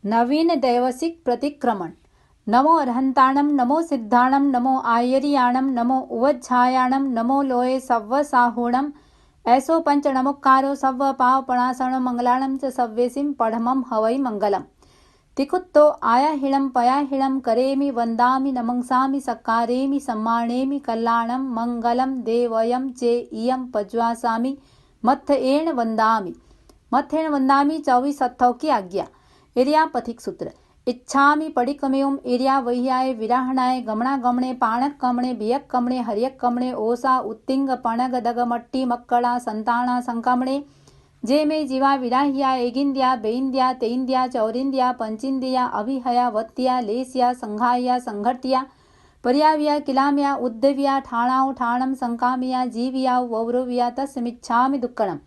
नवीन दैवसिक प्रतिक्रमण। नमो अर्हंताणं नमो सिद्धाणं नमो आयर्याणं नमो उवज्झायाणं नमो लोये सव्वसाहुणं ऐसो पंच नमोक्कारो सव्व पावपणासण मंगलाणं च सव्यसिं पढमं हवै मंगलम्। तिकुत्तो आयाहिणं पयाहिणं करेमि वन्दामि नमंसामि सकारेमि सम्मानेमि कल्याणं मंगलं देवयं चे इयं पज्वासामि मत्थएण वन्दामि। मत्थेण वन्दामि 24 सत्थों की आज्ञा। इरिया पथिक सूत्र। इच्छामि पडिकमेउम इरिया वह्याय विराहणाय गमणा गमणे पाणक कमणे बियक कमणे हरियक कमणे ओसा उत्तिंग पणग दगमट्टी मक्कड़ा संताना संकमणे जे में जीवा विराह्या एगिंद्या बेइंद्या तेइंद्या चौरिंद्या पंचिंद्या अभिहया वत्या लेस्या संघाया संघट्या पर्याव्या किलाम्या उद्धव्या ठाणाव ठाणम संकामिया जीविया वौरव्या तस्मिच्छामि दुक्कणम्।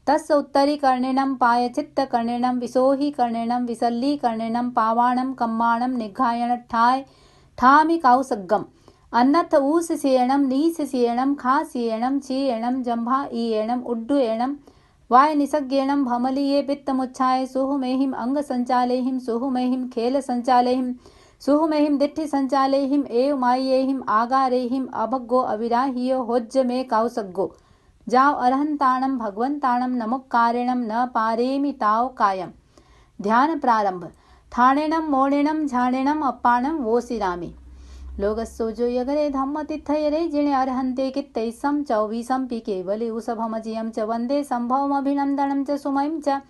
तस्य उत्तरी कर्णेनं पायचित्त कर्णेनं विसोहि कर्णेनं विसल्ली कर्णेनं पावाणं कम्माणं निघायण ठाय ठामि काउसग्गम। अन्नथ ऊस सियेणं नीस सियेणं खा सियेणं चीयेणं जंभा ईयेणं उड्डुयेणं वाय निसग्गेणं भमलिये पित्तमुच्छाय सुहुमेहिं अंग संचालेहिं सुहुमेहिं खेल संचालेहिं सुहुमेहिं दिट्ठि संचालेहिं एव मायेहिं आगारेहिं अभग्गो अविराहियो होज्ज में काउसग्गो। जाओ अर्हंताणं भगवंताणं नमोक्कारेणं न पारेमि ताव कायम। ध्यान प्रारंभ। ठाणेणं मोणेणं झाणेणं अप्पाणं वोसिरामि। लोगस्सोजो यगरे धम्म तिथयरे जिणे अर्हन्ते कित्तैसं 24 पि केवले उसभमजियं च वन्दे संभवमभिनन्दनं च सुमयं च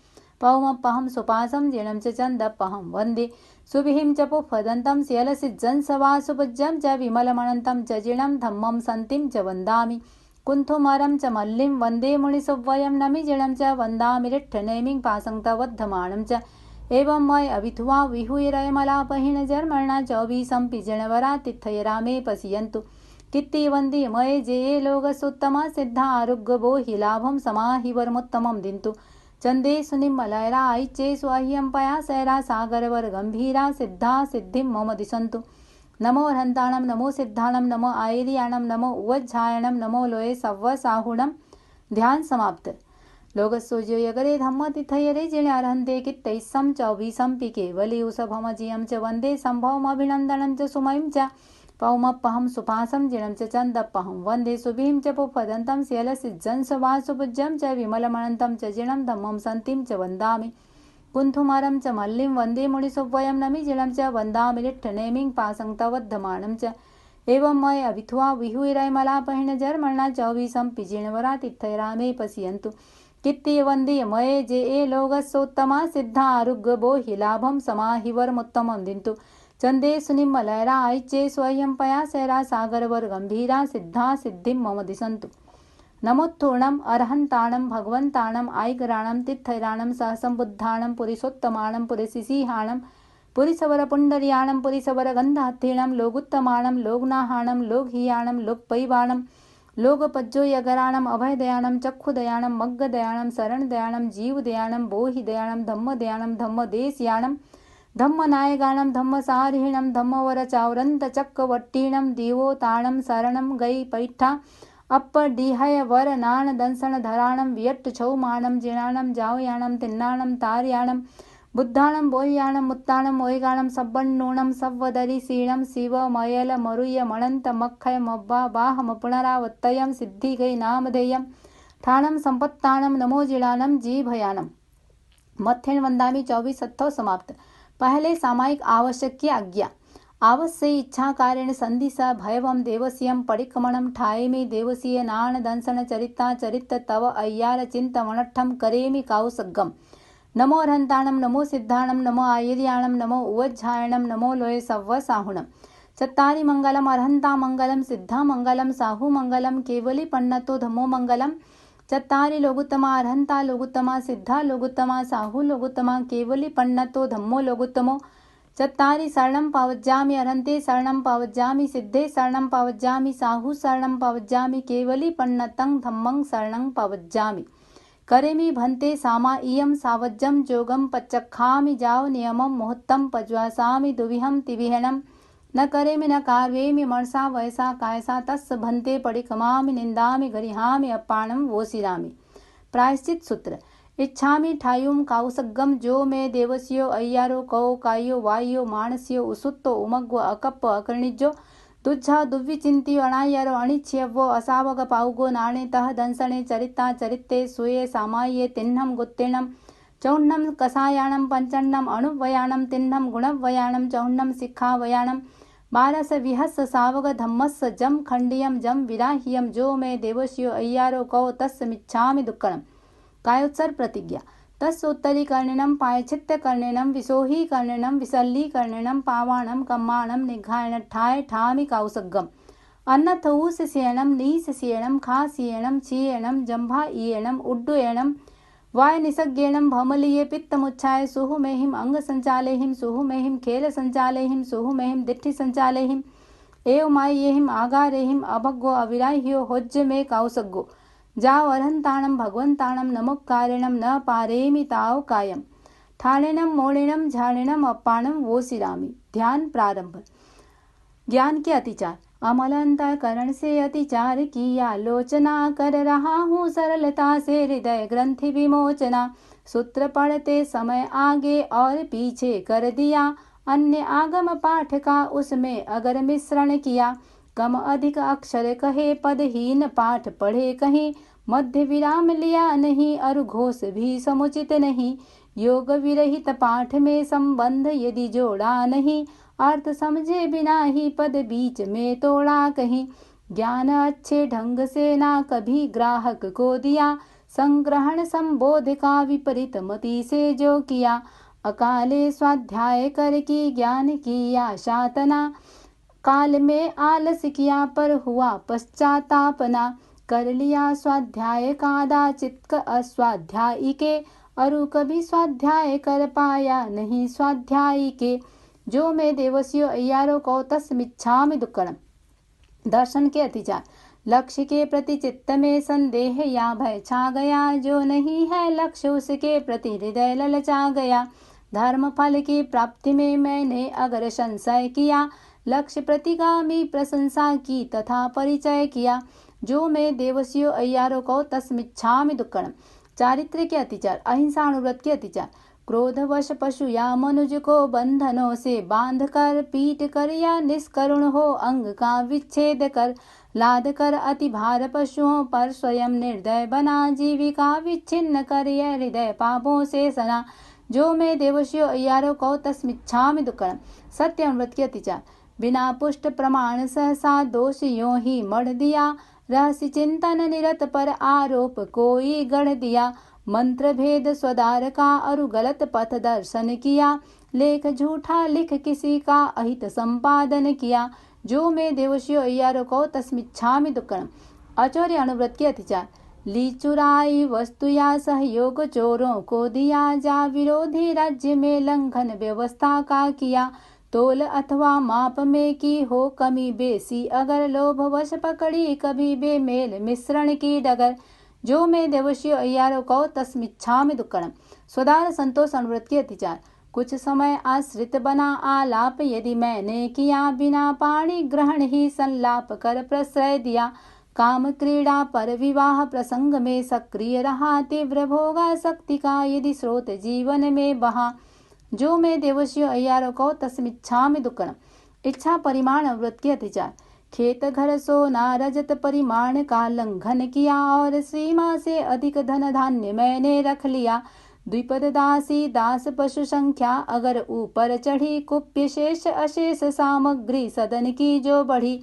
पौमपहं सुपासं जिणं च चन्दपहं वन्दे सुभिहिं च पुफदन्तं स्यलसिज्जंसवासुपूज्यं च विमलमनन्तं च जिणं धम्मं सन्तिं च वन्दामि। कुन्थुमरं च मल्लिं वन्दे मुनिसुवयं नमिजिणं च वन्दामि रिट्ठनेमिं पासङ्क्तवद्धमानं च एवं मय अभिथुवा विहुरयमलापहिण जर्मणा 24 पिजणवरा तिथयरा मे पसियन्तु कित्ति वन्दी मये जे लोगसुत्तमा सिद्धा आरुग्य बोहि लाभं समाहिवरमुत्तमं दिन्तु चन्दे सुनिमलयरा ऐचे स्वाह्यं पया सैरा सागरवर गंभीरा सिद्धा सिद्धिं मम दिशन्तु। नमो अर्हंताणं नमो सिद्धाणं नमो आयर्याणं नमो उवज्झायणं नमो लोये सव्वसाहुणं। ध्यान समाप्त। लोगस्सोजो यगरे धम्म तिथयरे जिणे अर्हन्ते कित्तैसं 24 पि केवले उसभमजियं च वन्दे संभवमभिनन्दनं च सुमयं च पौमपहं सुपासं जिणं च चन्दपहं वन्दे सुभिं च पुफदन्तं स्यलसिज्जंसवासुपूज्यं च विमलमनन्तं च जिणं धम्मं सन्तिं च वन्दामि। कुन्थुमरं च मल्लिं वन्दे मुनिसुवयं नमिजिणं च वन्दामि रिट्ठनेमिं पासङ्क्तवद्धमानं च एवं मय अभिथुवा विहुरयमलापहिण जर्मणा 24 पिजिणवरा तिथयरा मे पसियन्तु कित्ति वन्दी मये जे लोगस्सोत्तमा सिद्धा आरुग्य बोहि लाभं समाहिवरमुत्तमं दिन्तु चन्दे सुनिमलयरा ऐचे स्वह्यं पया सैरा सागरवर गंभीरा सिद्धा सिद्धिं मम दिशन्तु। नमोत्थूर्णम् अर्हंताणं भगवंताणं आयगराणं तिथयराणं सहसंबुद्धाणं पुरिसोत्तमाणं पुरिसिसिहाणं पुरिसवरपुण्डर्याणं पुरिसवरगन्धहत्थिणं लोगुत्तमाणं लोगनाहाणं लोकहियाणं लोकपैवाणं लोकपज्जोयगराणं अभयदयाणं चक्षुदयाणं मग्गदयाणं शरणदयाणं जीवदयाणं बोहिदयाणं धम्मदयाणं धम्मदेशयाणं धम्मनायगाणं धम्मसारिणं धम्मवरचावरन्तचक्रवट्टिणं दिवोताणं शरणं गै पैठा अप्पडिहय वर नाण दंसण धराणं वियट्ट छौमाणं जिणाणं जावयाणं तिन्नाणं तारयाणं बुद्धाणं बोह्याणं मुत्ताणं ओयगाणं सब्बन्नूणं सव्वदरिसीणं शिवमयल मरुय मणंत मक्खय मब्बा बाहम पुनरावत्तयं सिद्धिगै नामधेयं ठाणं संपत्ताणं नमो जिणाणं जीभयाणं। मत्थेण वंदामि 24 सत्थों समाप्त। पहले सामायिक आवश्यक की आज्ञा। आवश्य इच्छा कारेण संधिसा भयवम देवस्यम परिक्रमणम ठाएमि देवसीय नाण दंसन चरिता चरित तव अय्यार चिंतमणठम करेमि काउसग्गम। नमो अर्हंताणं नमो सिद्धाणं नमो आयर्याणं नमो उवज्झायणं नमो लोये सव्वसाहुणं। चत्तारि मंगलम अर्हंता मंगलम सिद्धा मंगलम साहु मंगलम केवली पन्नतो धम्मो मंगलम। चत्तारि लोगुत्तमा अर्हंता लोगुत्तमा सिद्धा लोगुत्तमा साहु लोगुत्तमा केवली पन्नतो धम्मो लोगुत्तमो। चत्तारि शरणं पावज्जामि अर्हन्ते शरणं पावज्जामि सिद्धे शरणं पावज्जामि साहु शरणं पावज्जामि केवली पन्नतं धम्मं शरणं पावज्जामि। करेमि भन्ते सामा इयं सावज्जं जोगं पच्चखामि जाव नियमं मुहूर्तं पज्वासामि दुविहं तिविहणं न करेमि न कार्वेमि मनसा वयसा कायसा तस्य भन्ते पडिकमामि निन्दामि गरिहामि अप्पाणं वोसिरामि। प्रायश्चित सूत्र। इच्छामि ठायुम काउसग्गम जो मे देवस्यो अय्यारो कौ कायो वायो मानस्यो उसुत्तो उमग्व अकप्प अकर्णिजो दुज्झा दुव्विचिंतियो अणायरो अणिच्यव्वो असावग पाउगो नाणे तह दंसणे चरिता चरित्ते सुये सामाये तिन्नम गुत्तिणम चौन्नम कसायाणम पंचन्नम अणुवयाणम तिन्नम गुणवयाणम चौन्नम शिखावयाणम बारस विहस सावग धम्मस जम खंडियम जम विराह्यम जो मे देवस्यो अय्यारो कौ तस्मिच्छामि दुक्कड़म। कायोत्सर प्रतिज्ञा तस्सोत्तरीकर्णिनं पायच्छित्तकर्णिनं विसोहीकर्णिनं विसल्लीकर्णिनं पावाणं कम्माणं निघायनठाय ठामि काउसग्गम। अन्नथऊसस्येणं नीसस्येणं खास्येणं चीयेणं जम्भायेणं उड्डयेणं वायनिसज्ञेणं भौमलीये पित्तमुच्छाय सुहुमेहिं अंगसंचालेहिं सुहुमेहिं खेलसंचालेहिं सुहुमेहिं दिट्ठिसंचालेहिं एवमायेहिं आगारेहिं अभग्गो अविराह्यो होज्य मे काउसग्गो। जाओ अर्हंताणम भगवंताणम नमोक्कारेणम न पारेमि ताओ कायम ठाणेणम मोणेणम झाणेणम अप्पाणम वो सिरामी। ध्यान प्रारंभ। ज्ञान के अतिचार। अमल अंतःकरण से अतिचार किया लोचना कर रहा हूँ सरलता से हृदय ग्रंथि विमोचना। सूत्र पढ़ते समय आगे और पीछे कर दिया अन्य आगम पाठ का उसमें अगर मिश्रण किया। कम अधिक अक्षर कहे पदहीन पाठ पढ़े कहीं मध्य विराम लिया नहीं और घोष भी समुचित नहीं। योग विरहित पाठ में संबंध यदि जोड़ा नहीं अर्थ समझे बिना ही पद बीच में तोड़ा कहीं। ज्ञान अच्छे ढंग से ना कभी ग्राहक को दिया संग्रहण संबोध का विपरीत मति से जो किया। अकाले स्वाध्याय कर की ज्ञान किया शातना काल में आलस किया पर हुआ पश्चातापना। कर लिया स्वाध्याय कादाचित अस्वाध्यायी के अरु कभी स्वाध्याय कर पाया नहीं स्वाध्यायी के। जो मैं देवस्यो अय्यारो कौ तस्मिच्छामि दुक्कड़म। दर्शन के अतिचार। लक्ष्य के प्रति चित्त में संदेह या भय छा गया जो नहीं है लक्ष्य उसके प्रति हृदय ललचा गया। धर्म फल की प्राप्ति में मैंने अगर संशय किया लक्ष्य प्रतिगामी प्रशंसा की तथा परिचय किया। जो मैं देवस्यो अय्यारो कौ तस्मिच्छामि दुक्कड़म। चारित्र्य के अतिचार। अहिंसा अनुव्रत के अतिचार। क्रोधवश पशु या मनुज को बंधनों से बांध कर पीट कर या निष्करुण हो अंग का विच्छेद कर लाद कर अति भार पशुओं पर स्वयं निर्दय बना जीविका विच्छिन्न कर यह हृदय पापों से सना। जो मैं देवस्यो अय्यारो कौ तस्मिच्छामि दुक्कड़म। सत्य अनुव्रत के अतिचार। बिना पुष्ट प्रमाण सहसा दोष यों ही मढ़ दिया रहस्य चिंतन निरत पर आरोप कोई गढ़ दिया। मंत्र भेद स्वदार का अरु गलत पथ दर्शन किया लेख झूठा लिख किसी का अहित संपादन किया। जो मैं देवस्यो अय्यारो कौ तस्मिच्छामि दुक्कड़म। आचार्य अनुव्रत के अतिचार। ली चुराई वस्तु या सहयोग चोरों को दिया जा विरोधी राज्य में लंघन व्यवस्था का किया। तोल अथवा माप में की हो कमी बेसी अगर लोभवश पकड़ी कभी बेमेल मिश्रण की डगर। जो मैं देवस्यो अय्यारो कौ तस्मिच्छामि दुक्कड़म। स्वदार संतोष अनुव्रत के अतिचार। कुछ समय आश्रित बना आलाप यदि मैंने किया बिना पाणी ग्रहण ही संलाप कर प्रश्रय दिया। काम क्रीड़ा पर विवाह प्रसंग में सक्रिय रहा तीव्र भोगा शक्ति का यदि स्रोत जीवन में बहा। जो मैं देवस्यो अय्यारो कौ तस्मिच्छामि दुक्कड़म। इच्छा परिमाण व्रत के अतिचार। खेत घर सोना रजत परिमाण का लंघन किया और सीमा से अधिक धन धान्य मैंने रख लिया। द्विपद दासी दास पशु संख्या अगर ऊपर चढ़ी कुप्य शेष अशेष सामग्री सदन की जो बढ़ी।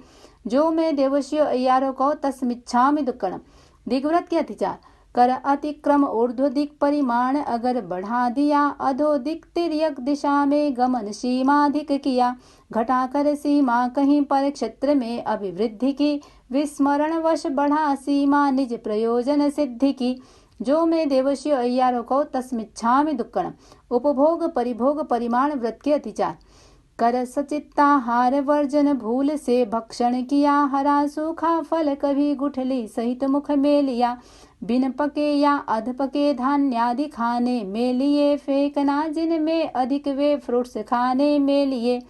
जो मैं देवस्यो अय्यारो कौ तस्मिच्छामि दुक्कड़म। दिग्व्रत के अतिचार। कर अतिक्रम ऊर्ध्व दिक परिमाण अगर बढ़ा दिया अधो दिक तिर्यक दिशा में गमन सीमाधिक किया। घटाकर सीमा कहीं पर क्षेत्र में अभिवृद्धि की विस्मरण वश बढ़ा सीमा निज प्रयोजन सिद्धि की। जो मैं देवस्यो अय्यारो कौ तस्मिच्छामि दुक्कड़म। उपभोग परिभोग परिमाण व्रत के अतिचार। कर सचित्ताहार वर्जन भूल से भक्षण किया हरा सूखा फल कभी गुठली सहित मुख में लिया। बिन पके या अध पके धान्यादि खाने में लिए फेंकना जिनमें अधिक वे फ्रूट्स खाने में लिए।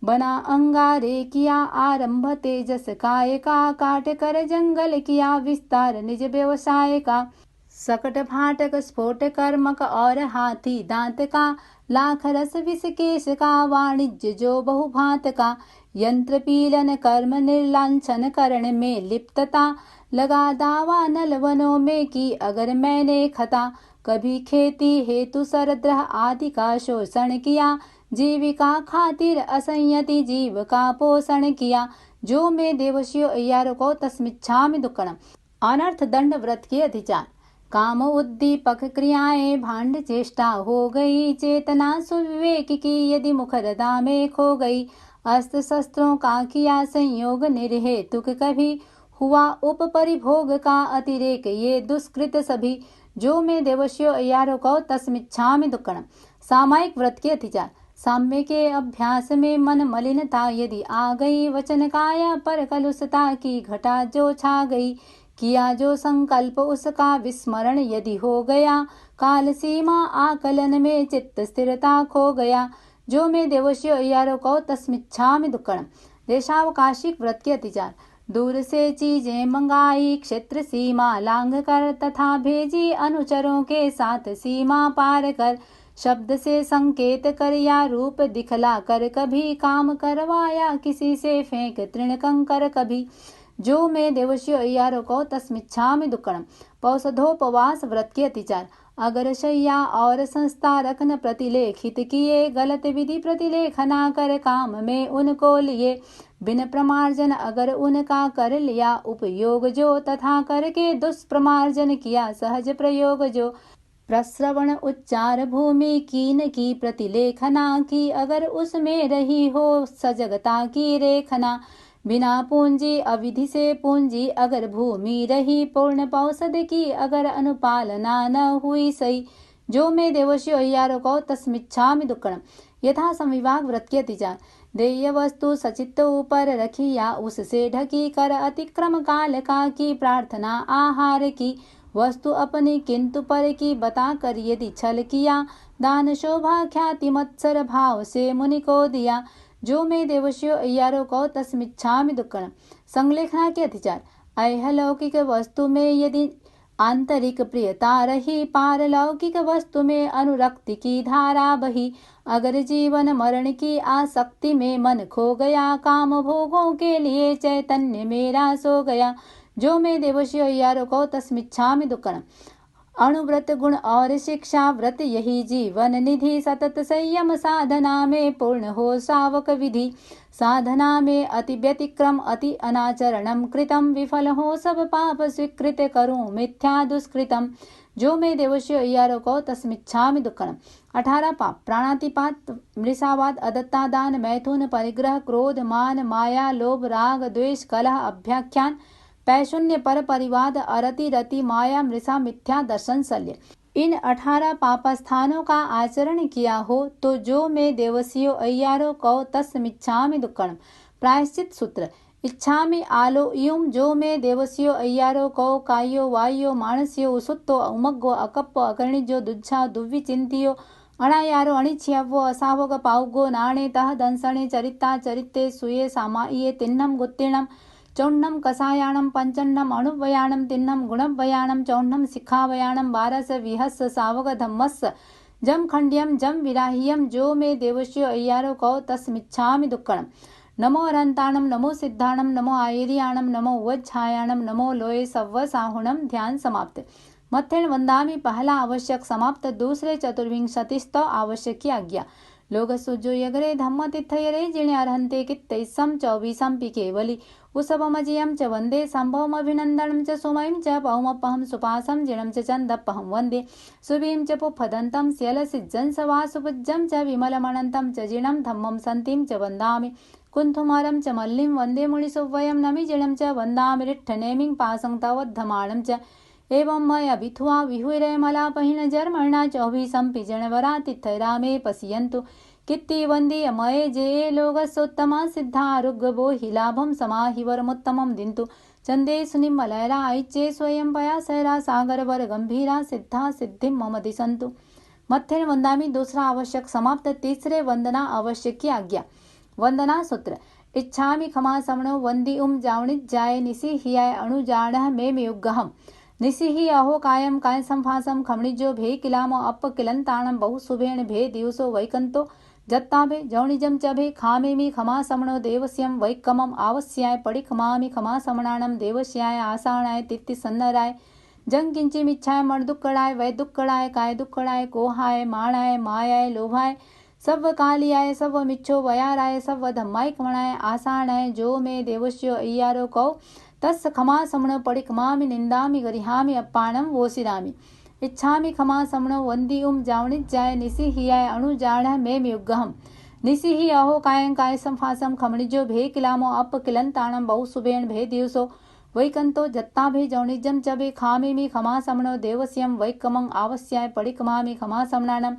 बना अंगारे किया आरंभ तेजस काय का काट कर जंगल किया विस्तार निज व्यवसाय का। सकट फाटक स्फोट कर्मक और हाथी दांत का, लाख रस विष केश का, वाणिज्य जो बहुभांत का, यंत्र पीलन कर्म निर्लांछन करण में लिप्तता, लगा दावा नल वनों में की अगर मैंने खता, कभी खेती हेतु सरद्रह आदि का शोषण किया, जीविका खातिर असंयति जीव का पोषण किया, जो मैं देवशियो अय्यारों को तस्मिच्छामि दुक्कड़म। अनर्थ दंड व्रत के अधिचार। काम उद्दीपक क्रियाएं भांड चेष्टा हो गई, चेतना सुविवेक की यदि मुखरदा में खो गई, अस्त्र शस्त्रों का किया संयोग निर्हेतुक कभी, हुआ उपपरिभोग का अतिरेक ये दुष्कृत सभी, जो मैं देवशियो अय्यारों को तस्मिच्छामि दुक्कड़म। सामायिक व्रत के अतिचार। साम्य के अभ्यास में मन मलिनता यदि आ गई, वचन काया पर कलुषता की घटा जो छा गई, किया जो संकल्प उसका विस्मरण यदि हो गया, काल सीमा आकलन में चित्त स्थिरता खो गया, जो मैं देवशियो अय्यारों को तस्मिच्छामि दुक्कड़म। देशावकाशिक व्रत के अतिचार। दूर से चीजें मंगाई, क्षेत्र सीमा लांघ कर, तथा भेजी अनुचरों के साथ सीमा पार कर, शब्द से संकेत कर या रूप दिखला कर, कभी काम करवाया किसी से फेंक तृण कंकर कभी, जो मैं देवशियो अय्यारों को तस्मिच्छामि दुक्कड़म। पौषधोपवास व्रत के अतिचार। अगर शैया और संस्था रखन प्रतिलेखित किए, गलत विधि प्रतिलेखना कर काम में उनको लिए, बिन प्रमार्जन अगर उनका कर लिया उपयोग जो, तथा करके दुष्प्रमार्जन किया सहज प्रयोग जो, प्रश्रवण उच्चार भूमि कीन की प्रतिलेखना की, अगर उसमें रही हो सजगता की रेखना, बिना पूंजी अविधि से पूंजी अगर भूमि रही, पूर्ण पौषध की अगर अनुपालना न हुई सही, जो मैं देवशियो अय्यारों को तस्मिच्छामि दुक्कड़म। यथा संविभाग व्रत के अतिचार। देय वस्तु सचित्त ऊपर रखी या उससे ढकी कर, अतिक्रम काल का की प्रार्थना आहार की, वस्तु अपनी किंतु पर की बता कर यदि छल किया, दान शोभा ख्याति मत्सर भाव से मुनि को दिया, जो मैं देवशियो अय्यारों को तस्मिच्छामि दुक्कड़म। संलेखना के अतिचार। ऐहलौकिक वस्तु में यदि आंतरिक प्रियता रही, पारलौकिक वस्तु में अनुरक्ति की धारा बही, अगर जीवन मरण की आसक्ति में मन खो गया, काम भोगों के लिए चैतन्य मेरा सो गया, जो मैं देवशियो अय्यारों को तस्मिच्छामि दुक्कड़म। अणुव्रत गुण और शिक्षा व्रत यही जीवन निधि, सतत संयम साधना में पूर्ण हो सावक विधि, साधना में अति व्यतिक्रम अति अनाचरणम कृतम, विफल हो सब पाप स्वीकृत करूं मिथ्या दुष्कृतम, जो मैं देवशियो अय्यारों को तस्मिच्छामि दुक्कड़म। 18 पाप। प्राणातिपात, मृषावाद, अदत्ता दान, मैथुन, परिग्रह, क्रोध, मान, माया, लोभ, राग, द्वेष, कलह, अभ्याख्यान, पैशून्य, पर परिवाद, अरति, रति, माया, मृषा, मिथ्या दर्शन, शल्य। इन 18 पापस्थानों का आचरण किया हो तो जो मैं देवशियो अय्यारों को तस्मिच्छामि दुक्कड़म। प्रायश्चित सूत्र। इच्छामि आलो इयुम, जो मैं देवशियो अय्यारों को कायो वायो मानस्यो उसुत्तो उमग्गो अकप्पो अकर्णिजो दुच्छा दुव्वि चिंतियो अणायारो अणिच्छ्यावो असावग पाउगो नाणे तह दंसणे चरिता चरिते सुये सामाइये तिन्नम गुत्तीर्णम चौण्णम कषायाणम पंचन्नम अणुव्ययाणम तिन्नम गुणव्ययाणम चौण्णम शिखावयाणम बारस विहस सावग धम्मस जम खंड्यम जम विराह्यम, जो मैं देवशियो अय्यारों को तस्मिच्छामि दुक्कड़म। नमो अरहंताणम, नमो सिद्धाणम, नमो आयर्याणम, नमो उवज्झायाणम, नमो लोये सव्व साहुणम। ध्यान समाप्त। मत्थेन वंदामि पहला आवश्यक समाप्त। दूसरे चतुर्विंशतिस्तव आवश्यक की आज्ञा। लोग सुजो यगरे धम्म तिथयरे जिणे अर्हन्ते कित्तैस्सम 24 केवली उसवमजयं च वन्दे संभवमभिनन्दनं च सुमयं च पौमपहं सुपासं जिणं च चन्दपहं वन्दे सुवीं च पुफदन्तं स्यलसिज्जं स वासुपुज्जं च विमलमनन्तं च जिणं धम्मं सन्तिं च वन्दामि कुन्थुमरं च मल्लिं वन्दे मुनिसुव्वयं नमि जिणं च वन्दामि रिट्ठनेमिं पासं तवद्धमाणं च एवं मय भिथुआ विहुरमलापहिन जर्मणा चौभिसंपि जनवरा तिथैरा मे पश्यन्तु कित्ति वन्दे मये जे लोकसोत्तमा सिद्धारुग्गो हि लाभं समाहिवरमुत्तमं दिन्तु चन्दे सुनिमलयरा ऐच्चे स्वयं पयासैरा सागरवर गंभीरा सिद्धा सिद्धिं मम दिशन्तु। मत्थेन वंदामि दूसरा आवश्यक समाप्त। तीसरे वंदना आवश्यक की आज्ञा। वंदना सूत्र। इच्छामि खमा समणो वंदी जावणिज्जाय निसि हियाय अणुजाणः मे युग्गहम् निशिहि अहो कायम काय संभासम खमणिजो भे किलामो अप किलंताणम बहु सुभेण भे दिवसो वैकंतो जत्ताभे जौणिजम च भे खामेमि खमा समणो देवस्यम वैकमम आवस्याय पड़ी खमामि खमा समणाणम देवस्याय आसाणाय तित्ति सन्नराय जंग किंचिमिच्छाय मण दुक्कड़ाय वै दुक्कड़ाय काय दुक्कड़ाय कोहाय माणाय मायाय लोभाय सव कालियाय सव मिच्छो वयाराय सव धम्माय कमणाय आसाणाय जो में देवस्यो अय्यारो कौ तस् खमा समण पड़ी खमामि निंदामि गरिहामि अप्पाणम वोसिरामि इच्छामि खमा समणो वंदी जावणिज्जाय निसिहियाय अणुजाण मे युगहम निसिहि अहो कायं काय संफासम खमणिजो भे किलामो अप किलंताणम बहु सुबेण भे दिवसो वैकंतो जत्ता भे जौणिजम च भे खामेमि खमा समणो देवस्यम वैकमं आवस्याय पड़िकमामि खमा समणानम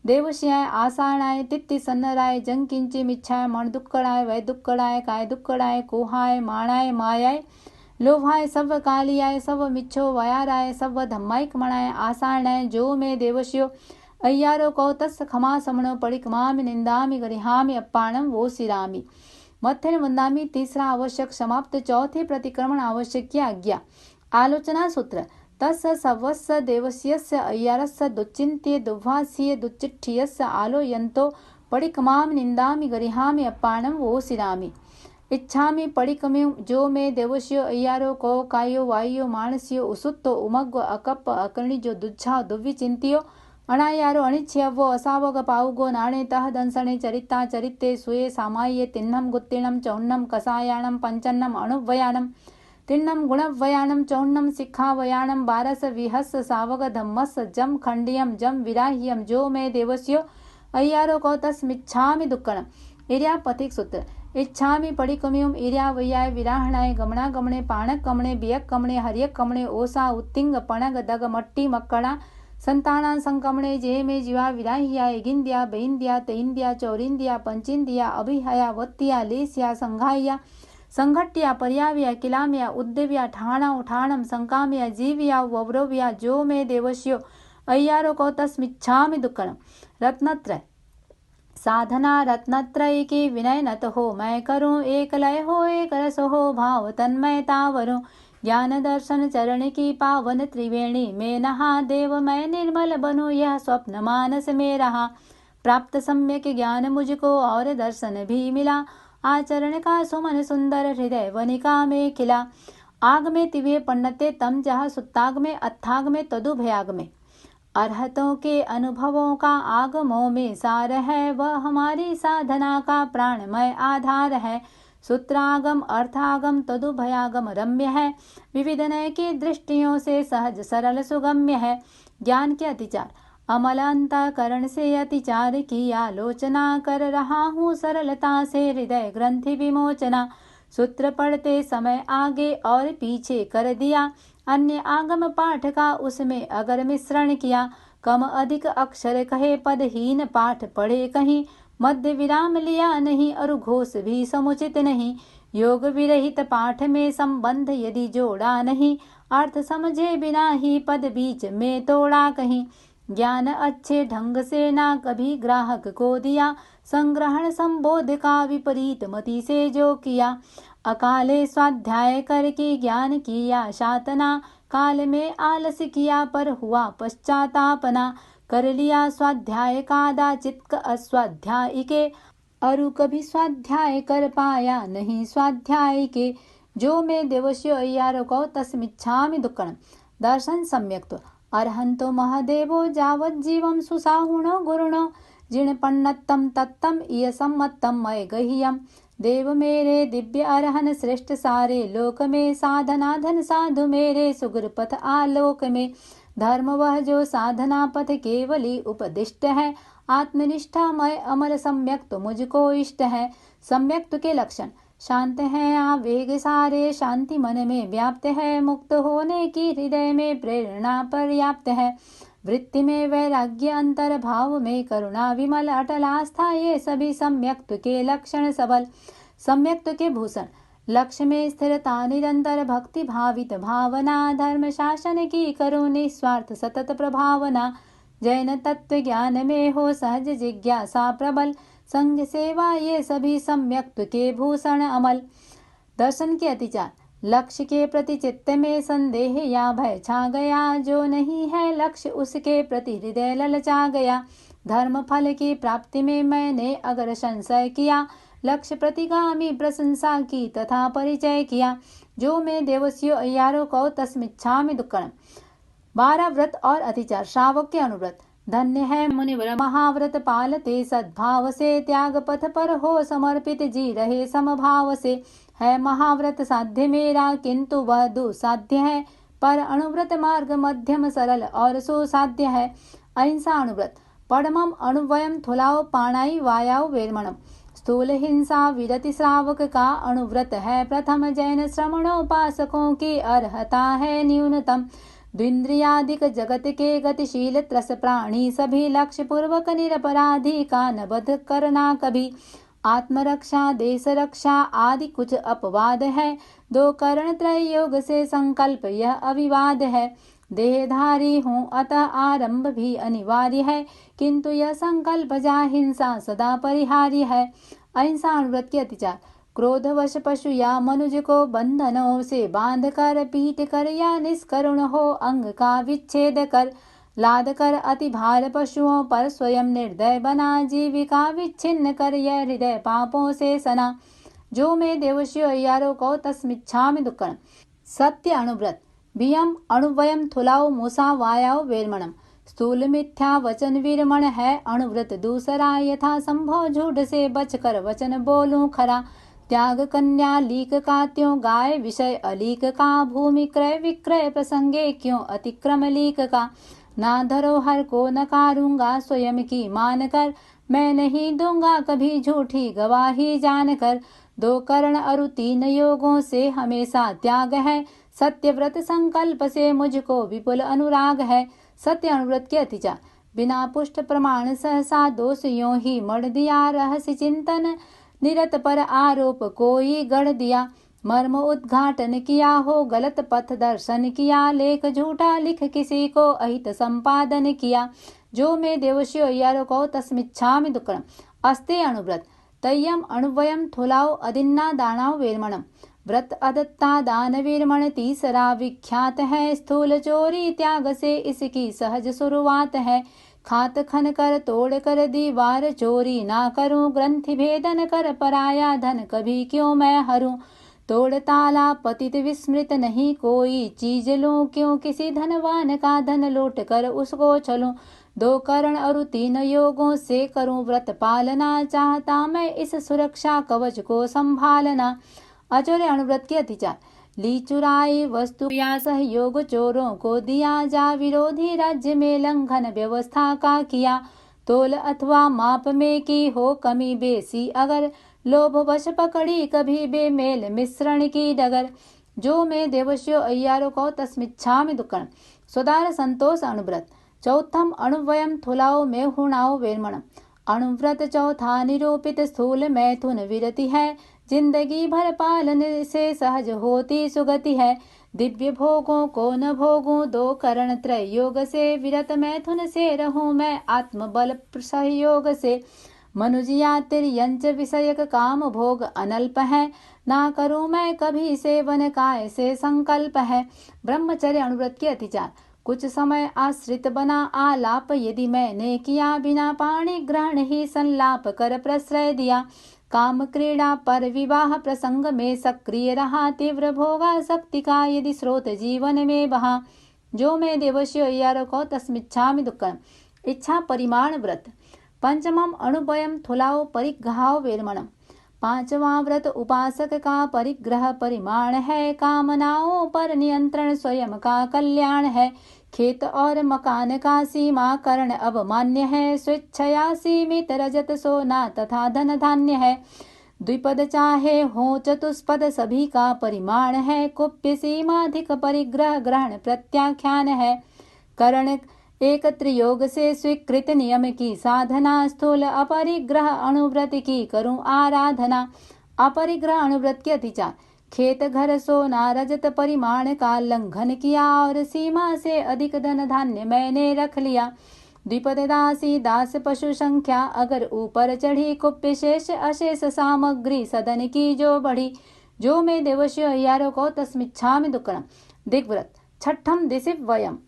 देवस्याय आसाणाय तित्ति सन्नराय जंग किंचिमिच्छाय मण दुक्कड़ाय वै दुक्कड़ाय काय दुक्कड़ाय कोहाय माणाय मायाय लोभाय सव कालियाय सव मिच्छो वयाराय सव धम्माइक मणाय आसाणाय जो में देवस्यो अय्यारो कौ तस् खमा समणो पड़िकमामि निंदामि गरिहामि अप्पाणम वोसिरामि मध्यन वंदामि। तीसरा आवश्यक समाप्त। चौथे प्रतिक्रमण आवश्यक की आज्ञा। आलोचना सूत्र तस्य सवस्य देवस्यस्य अय्यारस्य दुच्चिन्त्य दुर्भाष्ये दुच्चिट्ठियस्य आलोयन्तो पड़िकमामि निंदामि गरिहामि अप्पाणम वोसिरामि इच्छामि पड़िकमि जो में देवस्यो अय्यारो को कायो वायो मानस्यो उसुत्तो उमग्व अकप्प अकर्णिजो दुच्छा दुर्विचिंत्यो अणायारो अनिच्छ्यवो असावग पाउगो नाणे तह दंसणे चरिता चरिते सुये सामाये तिन्नम गुत्तिणम चौन्नम कसायाणम पंचन्नम अणुव्वयाणम तिन्नम गुणव्वयाणम चौन्नम सिक्खावयाणम बारस विहस सावग धम्मस जम खंडियम जम विराह्यम जो में देवस्यो अय्यारो को तस्मिच्छामि दुक्कणम। इर्या पथिक सूत्र इच्छामि पड़िकम्युम इर्या वैयाय विराहणाय गमणा गमणे पाणक कमणे बियक कमणे हरियक कमणे ओसा उत्तिंग पणग दग मट्टी मक्कड़ा संताना संकमणे जे में जीवा विराह्या इगिंद्या बेइंद्या तेइंद्या चौरिंद्या पंचिंद्या अभिहया वत्तिया लेस्या संघाया संघट्या पर्याव्या किलाम्या उद्देव्या ठाणा उठाणम संकाम्या जीव्या वव्रव्या जो में देवस्यो अय्यारो को तस्मिच्छामि दुक्कणम। रत्नत्रय साधना रत्नत्रय की विनय नत हो मैं करूं एक लय हो एक रस हो भाव तन्मयता वरूं ज्ञान दर्शन चरण की पावन त्रिवेणी में नहा देव मैं निर्मल बनूं यह स्वप्न मानस में रहा प्राप्त सम्यक ज्ञान मुझको और दर्शन भी मिला आचरण का सुमन सुंदर हृदय वनिका में खिला आग में तिवे पन्नते तम जहाँ सुत्ताग में अत्थाग में तदु भयाग में अरहतों के अनुभवों का आगमों में सार है वह हमारी साधना का प्राणमय आधार है सूत्रागम अर्थागम तदु भयागम रम्य है विविध नय की दृष्टियों से सहज सरल सुगम्य है ज्ञान के अतिचार अमल अंतःकरण से अतिचार की आलोचना कर रहा हूँ सरलता से हृदय ग्रंथि विमोचना सूत्र पढ़ते समय आगे और पीछे कर दिया अन्य आगम पाठ का उसमें अगर मिश्रण किया कम अधिक अक्षर कहे पदहीन पाठ पढ़े कहीं मध्य विराम लिया नहीं और घोष भी समुचित नहीं योग विरहित पाठ में संबंध यदि जोड़ा नहीं अर्थ समझे बिना ही पद बीच में तोड़ा कहीं ज्ञान अच्छे ढंग से ना कभी ग्राहक को दिया संग्रहण संबोध का विपरीत मति से जो किया अकाले स्वाध्याय करके ज्ञान किया शातना काल में आलस किया पर हुआ पश्चातापना कर लिया स्वाध्याय कादाचित अस्वाध्याय के अरु कभी स्वाध्याय कर पाया नहीं स्वाध्याय के जो में देवस्यो अय्यारो को तस्मिच्छामि दुक्कणम। दर्शन सम्यक्त्व अर्हंतो महादेवो जावत जीवम सुसाहुणो गुरुणो जिण पन्नत्तम तत्तम इय सम्मत्तम मय गह्यम देव मेरे दिव्य अरहन श्रेष्ठ सारे लोक में साधना धन साधु मेरे सुगुर पथ आलोक में धर्म वह जो साधना पथ केवली उपदिष्ट है आत्मनिष्ठामय अमल सम्यक्त मुझको इष्ट है। सम्यक्त के लक्षण शांत है आवेग सारे शांति मन में व्याप्त है मुक्त होने की हृदय में प्रेरणा पर्याप्त है वृत्ति में वैराग्य अंतर भाव में करुणा विमल अटल आस्था ये सभी सम्यक्त के लक्षण सबल। सम्यक्त के भूषण लक्ष्य में स्थिरता निरंतर भक्ति भावित भावना धर्म शासन की करो निस्वार्थ सतत प्रभावना जैन तत्व ज्ञान में हो सहज जिज्ञासा प्रबल संग सेवा ये सभी सम्यक्त के भूषण अमल। दर्शन के अतिचार लक्ष्य के प्रति चित्त में संदेह या भय छा गया, जो नहीं है लक्ष्य उसके प्रति हृदय ललचा गया। धर्म फल की प्राप्ति में मैंने अगर संशय किया, लक्ष्य प्रतिगामी प्रशंसा की तथा परिचय किया। जो मैं देवस्यो अय्यारो को तस्मिच्छामि दुक्कड़म। 12 व्रत और अतिचार। श्रावक के अनुव्रत। धन्य है मुनिवर महाव्रत पालते, सद्भाव से त्याग पथ पर हो समर्पित, जी रहे समभाव से। है महाव्रत साध्य मेरा, किंतु वह दुसाध्य है, पर अनुव्रत मार्ग मध्यम सरल और सुसाध्य है। अहिंसा अनुव्रत। पड़मम अणुवयम थुलाओ पाणाई वायाओ वेरमणम। स्थूल हिंसा विरति श्रावक का अनुव्रत है प्रथम, जैन श्रमणोपासकों की अर्हता है न्यूनतम। द्विंद्रियादिक जगत के गतिशील त्रस प्राणी सभी, लक्ष्य पूर्वक निरपराधी का न बध करना कभी। आत्मरक्षा देश रक्षा आदि कुछ अपवाद है, 2 करण त्रय योग से संकल्प यह अविवाद है। देहधारी हूँ अतः आरंभ भी अनिवार्य है, किंतु यह संकल्प जा हिंसा सदा परिहार्य है। अहिंसा अनुव्रत के अतिचार। क्रोधवश पशु या मनुज को बंधनों से बांध कर, पीट कर या निष्करुण हो अंग का विच्छेद कर, लाद कर अति भार पशुओं पर स्वयं निर्दय बना, जीविका विच्छिन्न कर यह हृदय पापों से सना। जो मैं देवस्यो अय्यारो को तस्मिच्छामि दुक्कड़म। सत्य अनुव्रत। बियम अणुवयम थुलाओ मूसा वायाओ वेरमणम। स्थूल मिथ्या वचन विरमण है अनुव्रत दूसरा, यथा संभव झूठ से बचकर वचन बोलूं खरा। त्याग कन्या लीक का त्यों गाय विषय अलीक का, भूमि क्रय विक्रय प्रसंगे क्यों अतिक्रम लीक का। ना धरोहर को नकारूंगा स्वयं की मान कर, मैं नहीं दूंगा कभी झूठी गवाही जानकर। 2 करण अरु 3 योगों से हमेशा त्याग है, सत्यव्रत संकल्प से मुझको विपुल अनुराग है। सत्य अनुव्रत के अतिचार। बिना पुष्ट प्रमाण सहसा दोष यों ही मढ़ दिया, रहस्य चिंतन निरत पर आरोप कोई गढ़ दिया। मर्म उद्घाटन किया हो गलत पथ दर्शन किया, लेख झूठा लिख किसी को अहित संपादन किया। जो मैं देवस्यो अय्यारो को तस्मिच्छामि दुक्कड़म। अस्ते अनुव्रत। तय्यम अणुवयम थुलाओ अदिन्ना दानाओ वेरमणम। व्रत अदत्ता दान वीरमण तीसरा विख्यात है, स्थूल चोरी त्याग से इसकी सहज शुरुआत है। खात खन कर तोड़ कर दीवार चोरी ना करूं, ग्रंथि भेदन कर पराया धन कभी क्यों मैं हरूं। तोड़ ताला पतित विस्मृत नहीं कोई चीज लूं, क्यों किसी धनवान का धन लूट कर उसको चलूं। 2 करण और 3 योगों से करूं व्रत पालना, चाहता मैं इस सुरक्षा कवच को संभालना। अचोर अनुव्रत के अतिचार। ली चुराई वस्तु या सहयोग चोरों को दिया, जा विरोधी राज्य में लंघन व्यवस्था का किया। तोल अथवा माप में की हो कमी बेसी अगर, लोभ वश पकड़ी कभी बेमेल मिश्रण की डगर। जो मैं देवस्यो अय्यारो को तस्मिच्छामि दुक्कड़म। स्वदार संतोष अनुव्रत। चौथम अणुवयम थुलाओ में हुणाओ वेरमणम। अणुव्रत चौथा निरूपित स्थूल मैथुन विरति है, जिंदगी भर पालन से सहज होती सुगति है। दिव्य भोगों को न भोगूं 2 करण त्रय योग से, विरत मैथुन से रहूं मैं आत्मबल सहयोग से। मनुजिया तिर्यंच विषयक काम भोग अनल्प है, ना करूं मैं कभी सेवन का ऐसे संकल्प है। ब्रह्मचर्य अनुव्रत के अतिचार। कुछ समय आश्रित बना आलाप यदि मैंने किया, बिना पाणी ग्रहण ही संलाप कर प्रश्रय दिया। काम क्रीड़ा पर विवाह प्रसंग में सक्रिय रहा, तीव्र भोगा शक्ति का यदि स्रोत जीवन में बहा। जो मैं देवस्यो अय्यारो को तस्मिच्छामि दुक्कड़म। इच्छा परिमाण व्रत। पंचमम अणुवयम थुलाओ परिग्रहाओ वेरमणम। 5वां व्रत उपासक का परिग्रह परिमाण है, कामनाओं पर नियंत्रण स्वयं का कल्याण है। खेत और मकान का सीमा करण अब मान्य है, स्वेच्छया सीमित रजत सोना तथा धन धान्य है। द्विपद चाहे हो चतुष्पद सभी का परिमाण है, कुप्य सीमाधिक परिग्रह ग्रहण प्रत्याख्यान है। करण एक त्रियोग से स्वीकृत नियम की साधना, स्थूल अपरिग्रह अणुव्रत की करूं आराधना। अपरिग्रह अणुव्रत के अतिचार। खेत घर सोना रजत परिमाण का लंघन किया, और सीमा से अधिक धन धान्य मैंने रख लिया। द्विपद दासी दास पशु संख्या अगर ऊपर चढ़ी, कुप्य शेष अशेष सामग्री सदन की जो बढ़ी। जो मे देवस्यो अय्यारो को तस्मिच्छामि दुक्कड़म। दिग्व्रत छठम दिशिव वयम।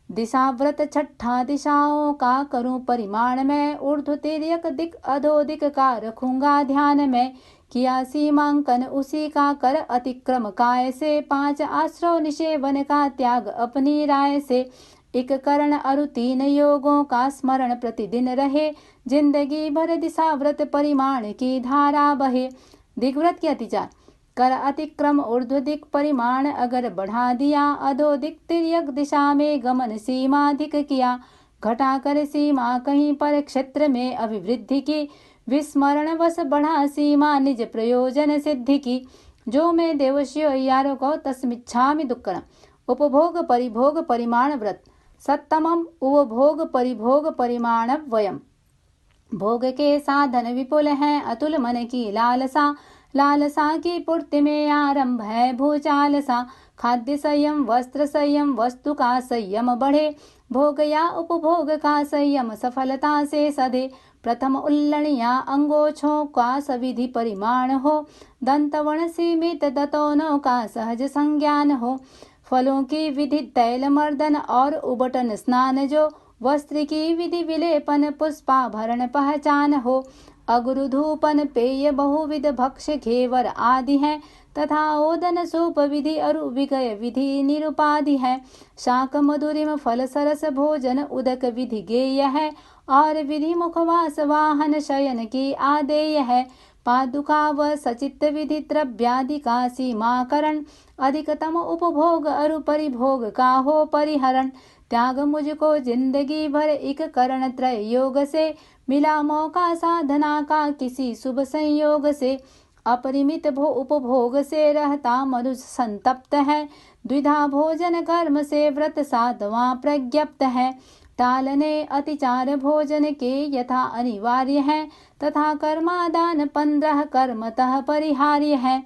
दिशाव्रत छठा दिशाओं का करूं परिमाण में, ऊर्ध्व तिर्यक दिक अधो दिक का रखूंगा ध्यान में। किया सीमांकन उसी का कर अतिक्रम काय से, 5 आश्रव निषेवन का त्याग अपनी राय से। एक करण अरु 3 योगों का स्मरण प्रतिदिन रहे, जिंदगी भर दिशाव्रत परिमाण की धारा बहे। दिग्व्रत के अतिचार। कर अतिक्रम ऊर्ध्व दिक परिमाण अगर बढ़ा दिया, अधो दिक तिर्यक दिशा में गमन सीमा अधिक किया। घटाकर सीमा कहीं पर क्षेत्र में अभिवृद्धि की, विस्मरण वश बढ़ा सीमा निज प्रयोजन सिद्धि की। जो मैं देवस्यो अय्यारो को तस्मिच्छामि दुक्कड़म। उपभोग परिभोग परिमाण व्रत। सप्तमम उपभोग परिभोग परिमाण वयम। भोग के साधन विपुल हैं, अतुल मन की लालसा। लालसा की पूर्ति में आरंभ है भूचालसा। खाद्य संयम वस्त्र संयम वस्तु का संयम बढ़े, भोग या उपभोग का संयम सफलता से सधे। प्रथम उल्लणिया अंगोछों का सविधि परिमाण हो, दंतवण सीमित दतोनों का सहज संज्ञान हो। फलों की विधि तैल मर्दन और उबटन स्नान जो, वस्त्र की विधि विलेपन पुष्पाभरण पहचान हो। अगुरु धूपन पेय बहुविध भक्ष्य घेवर आदि हैं, तथा ओदन सूप विधि अरु विगय विधि निरुपाधि है। शाक मधुरिम फल सरस भोजन उदक विधि गेय है, और विधि मुखवास वाहन शयन की आदेय है। पादुका व सचित विधि द्रव्यादि का सीमाकरण, अधिकतम उपभोग अरु परिभोग का हो परिहरण। त्याग मुझको जिंदगी भर एक करण त्रय योग से, मिला मौका साधना का किसी शुभ संयोग से। अपरिमित उपभोग से रहता मनुष्य संतप्त है, द्विधा भोजन कर्म से व्रत साधवां प्रज्ञप्त है। टालने अतिचार भोजन के यथा अनिवार्य है, तथा कर्मादान 15 कर्मतः परिहार्य है।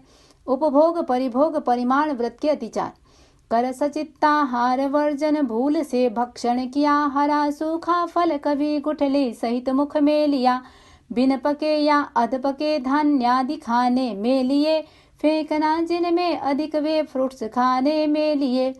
उपभोग परिभोग परिमाण व्रत के अतिचार। कर सचित्ताहार वर्जन भूल से भक्षण किया, हरा सूखा फल कभी गुठली सहित मुख में लिया। बिन पके या अध पके धान्यादि खाने में लिए, फेंकना जिनमें अधिक वे फ्रूट्स खाने में लिए।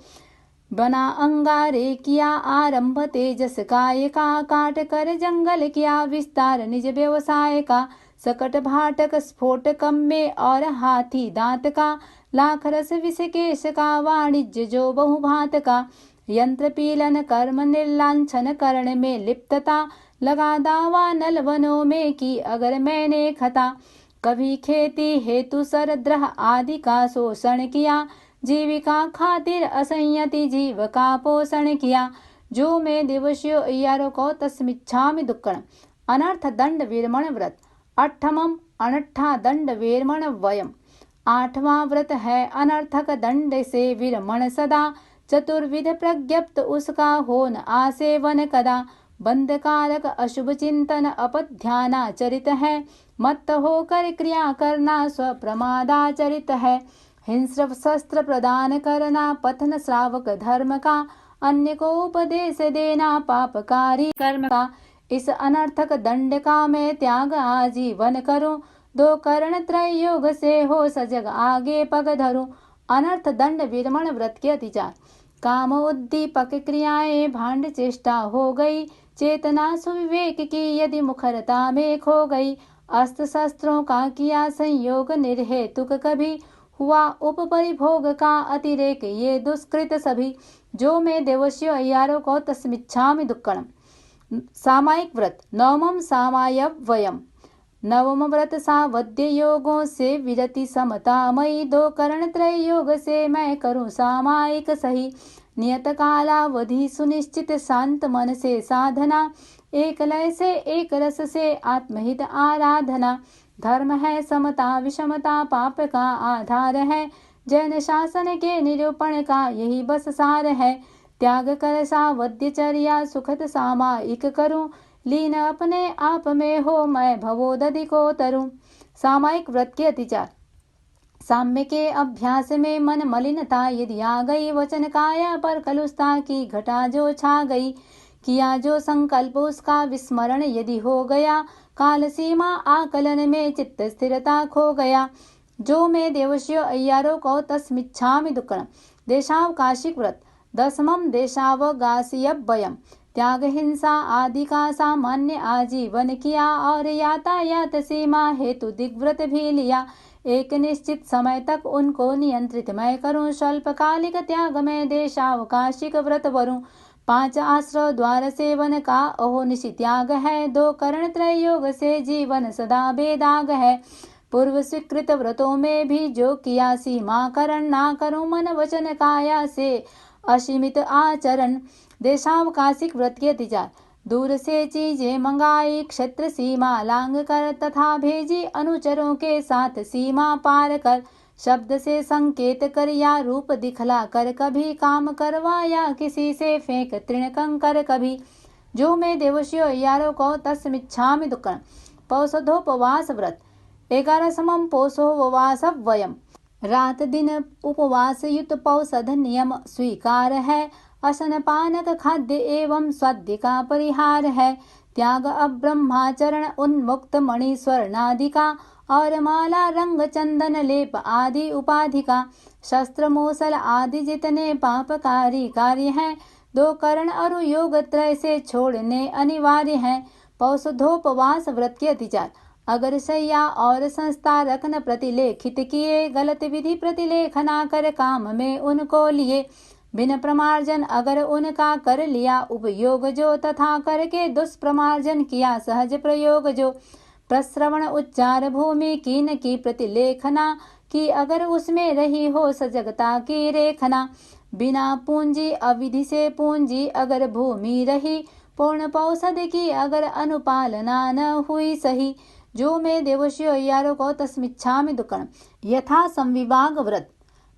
बना अंगारे किया आरंभ तेजस काय का, काट कर जंगल किया विस्तार निज व्यवसाय का। सकट भाटक स्फोटकम में और हाथी दांत का, लाख रस विष केश का वाणिज्य जो बहुभांत का। यंत्र पीलन कर्म निर्लांछन करण में लिप्तता, लगा दावा नल वनों में की अगर मैंने खता। कभी खेती हेतु सरद्रह आदि का शोषण किया, जीविका खातिर असंयति जीव का पोषण किया। जो मैं दिवस्यो अय्यारो को तस्मिच्छामि दुक्कड़म। अनर्थ दंड विरमण व्रत। अठमम अनट्ठा दंड विरमण वयम। 8वां व्रत है अनर्थक दंड से विरमण सदा, चतुर्विध प्रज्ञप्त उसका होन आसेवन कदा। बंधकारक अशुभ चिंतन अपध्यानाचरित है, मत्त होकर क्रिया करना स्वप्रमादाचरित है। हिंस्र शस्त्र प्रदान करना पथन श्रावक धर्म का, अन्य को उपदेश देना पापकारी कर्म का। इस अनर्थक दंड का मैं त्याग आजीवन करूं, 2 करण त्रय योग से हो सजग आगे पग धरूं। अनर्थ दंड विरमण व्रत के अतिचार। काम उद्दीपक क्रियाएं भांड चेष्टा हो गई, चेतना सुविवेक की यदि मुखरता में खो गई। अस्त्र शस्त्रों का किया संयोग निर्हेतुक कभी, हुआ उपपरिभोग का अतिरेक ये दुष्कृत सभी। जो मैं देवस्यो अय्यारो को तस्मिच्छामि दुक्कड़म। सामायिक व्रत। 9वां सामायव वयम। 9वां व्रत सावध्य योगों से विरति समतामयी, 2 करण त्रय योग से मैं करूं सामायिक सही। नियत कालावधि सुनिश्चित शांत मन से साधना, एक लय से एक रस से आत्महित आराधना। धर्म है समता विषमता पाप का आधार है, जैन शासन के निरूपण का यही बस सार है। त्याग कर सावध्यचर्या सुखद सामायिक करूं, लीन अपने आप में हो मैं भवोदधि को तरूं। सामायिक व्रत के अतिचार। साम्य के अभ्यास में मन मलिनता यदि आ गई, वचन काया पर कलुषता की घटा जो छा गई। किया जो संकल्प उसका विस्मरण यदि हो गया, काल सीमा आकलन में चित्त स्थिरता खो गया। जो मे देवस्यो अय्यारो कौ तस्मिच्छामि दुक्कडम्। देशावकाशिक व्रत। दशमम देशावकाशीयव्ययम्। त्याग हिंसा आदि का सामान्य आजीवन किया और यातायात सीमा हेतु दिग्व्रत भी लिया। एक निश्चित समय तक उनको नियंत्रित मैं करूं। स्वल्पकालिक त्याग में देशावकाशिक व्रत वरूं। 5 आश्रव द्वार सेवन का अहोनिशि त्याग है। 2 करण त्रय योग से जीवन सदा बेदाग है। पूर्व स्वीकृत व्रतों में भी जो किया सीमा करण ना करूं। मन वचन काया से असीमित आचरण। देशावकाशिक व्रत के अतिचार। दूर से चीजें मंगाई क्षेत्र सीमा लांग कर तथा भेजी अनुचरों के साथ सीमा पार कर। शब्द से संकेत कर या रूप दिखला कर कभी काम करवाया किसी से फेंक तृण कंकर कभी। जो मैं देवस्यो अय्यारो को तस्मिच्छामि दुक्कडम्। पौषधोपवास व्रत। 11 पौषोपवास वयम्। रात दिन उपवास युक्त पौषध नियम स्वीकार है। असन पानक खाद्य एवं स्वाद्य का परिहार है। त्याग अब्रह्माचरण उन्मुक्त मणि स्वर्णादि का और माला रंग चंदन लेप आदि उपाधि का। शस्त्र मूसल आदि जितने पापकारी कार्य हैं 2 करण और योग त्रय से छोड़ने अनिवार्य हैं। पौषधोपवास व्रत के अतिचार। अगर शैया और संस्था रखन प्रतिलेखित किए गलत विधि प्रतिलेखना कर काम में उनको लिए। बिन प्रमार्जन अगर उनका कर लिया उपयोग जो तथा करके दुष्प्रमार्जन किया सहज प्रयोग जो। प्रश्रवण उच्चार भूमि की न की प्रतिलेखना की अगर उसमें रही हो सजगता की रेखना। बिना पूंजी अविधि से पूंजी अगर भूमि रही। पूर्ण पौषध की अगर अनुपालना न हुई सही। जो मैं देवस्यो अय्यारो को तस्मिच्छामि दुक्कडम्। यथा संविभाग व्रत।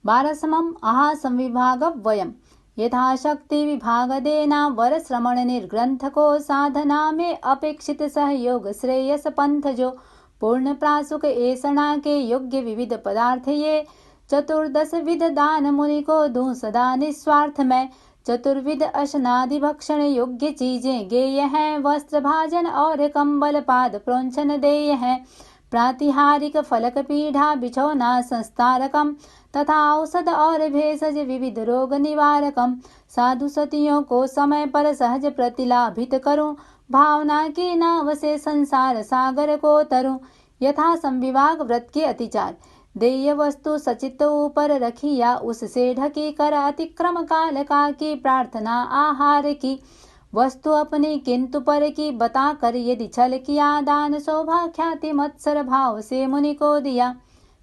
12 आहा संविभाग वयम्। यथाशक्ति विभाग देना वर श्रमण निर्ग्रंथ को। साधना में अपेक्षित सहयोग श्रेयस पंथ जो। पूर्ण प्रासुक ऐसणा के योग्य विविध पदार्थ ये। 14 विध दान मुनि को दूं सदा निस्वार्थ में। 14 अशनादि भक्षण योग्य चीजें गेय हैं। वस्त्र भाजन और कंबल पाद प्रोंछन देय हैं। प्रातिहारिक फलक पीढ़ा बिछौना संस्तारकम तथा औषध और भेषज विविध रोग निवारकम। साधु सतियों को समय पर सहज प्रतिलाभित करूं। भावना की नाव से संसार सागर को तरूं। यथा संविभाग व्रत के अतिचार। देय वस्तु सचित ऊपर रखी या उससे ढकी कर अतिक्रम काल का की प्रार्थना आहार की। वस्तु अपनी किंतु पर की बता कर यदि छल किया। दान शोभा ख्याति मत्सर भाव से मुनि को दिया।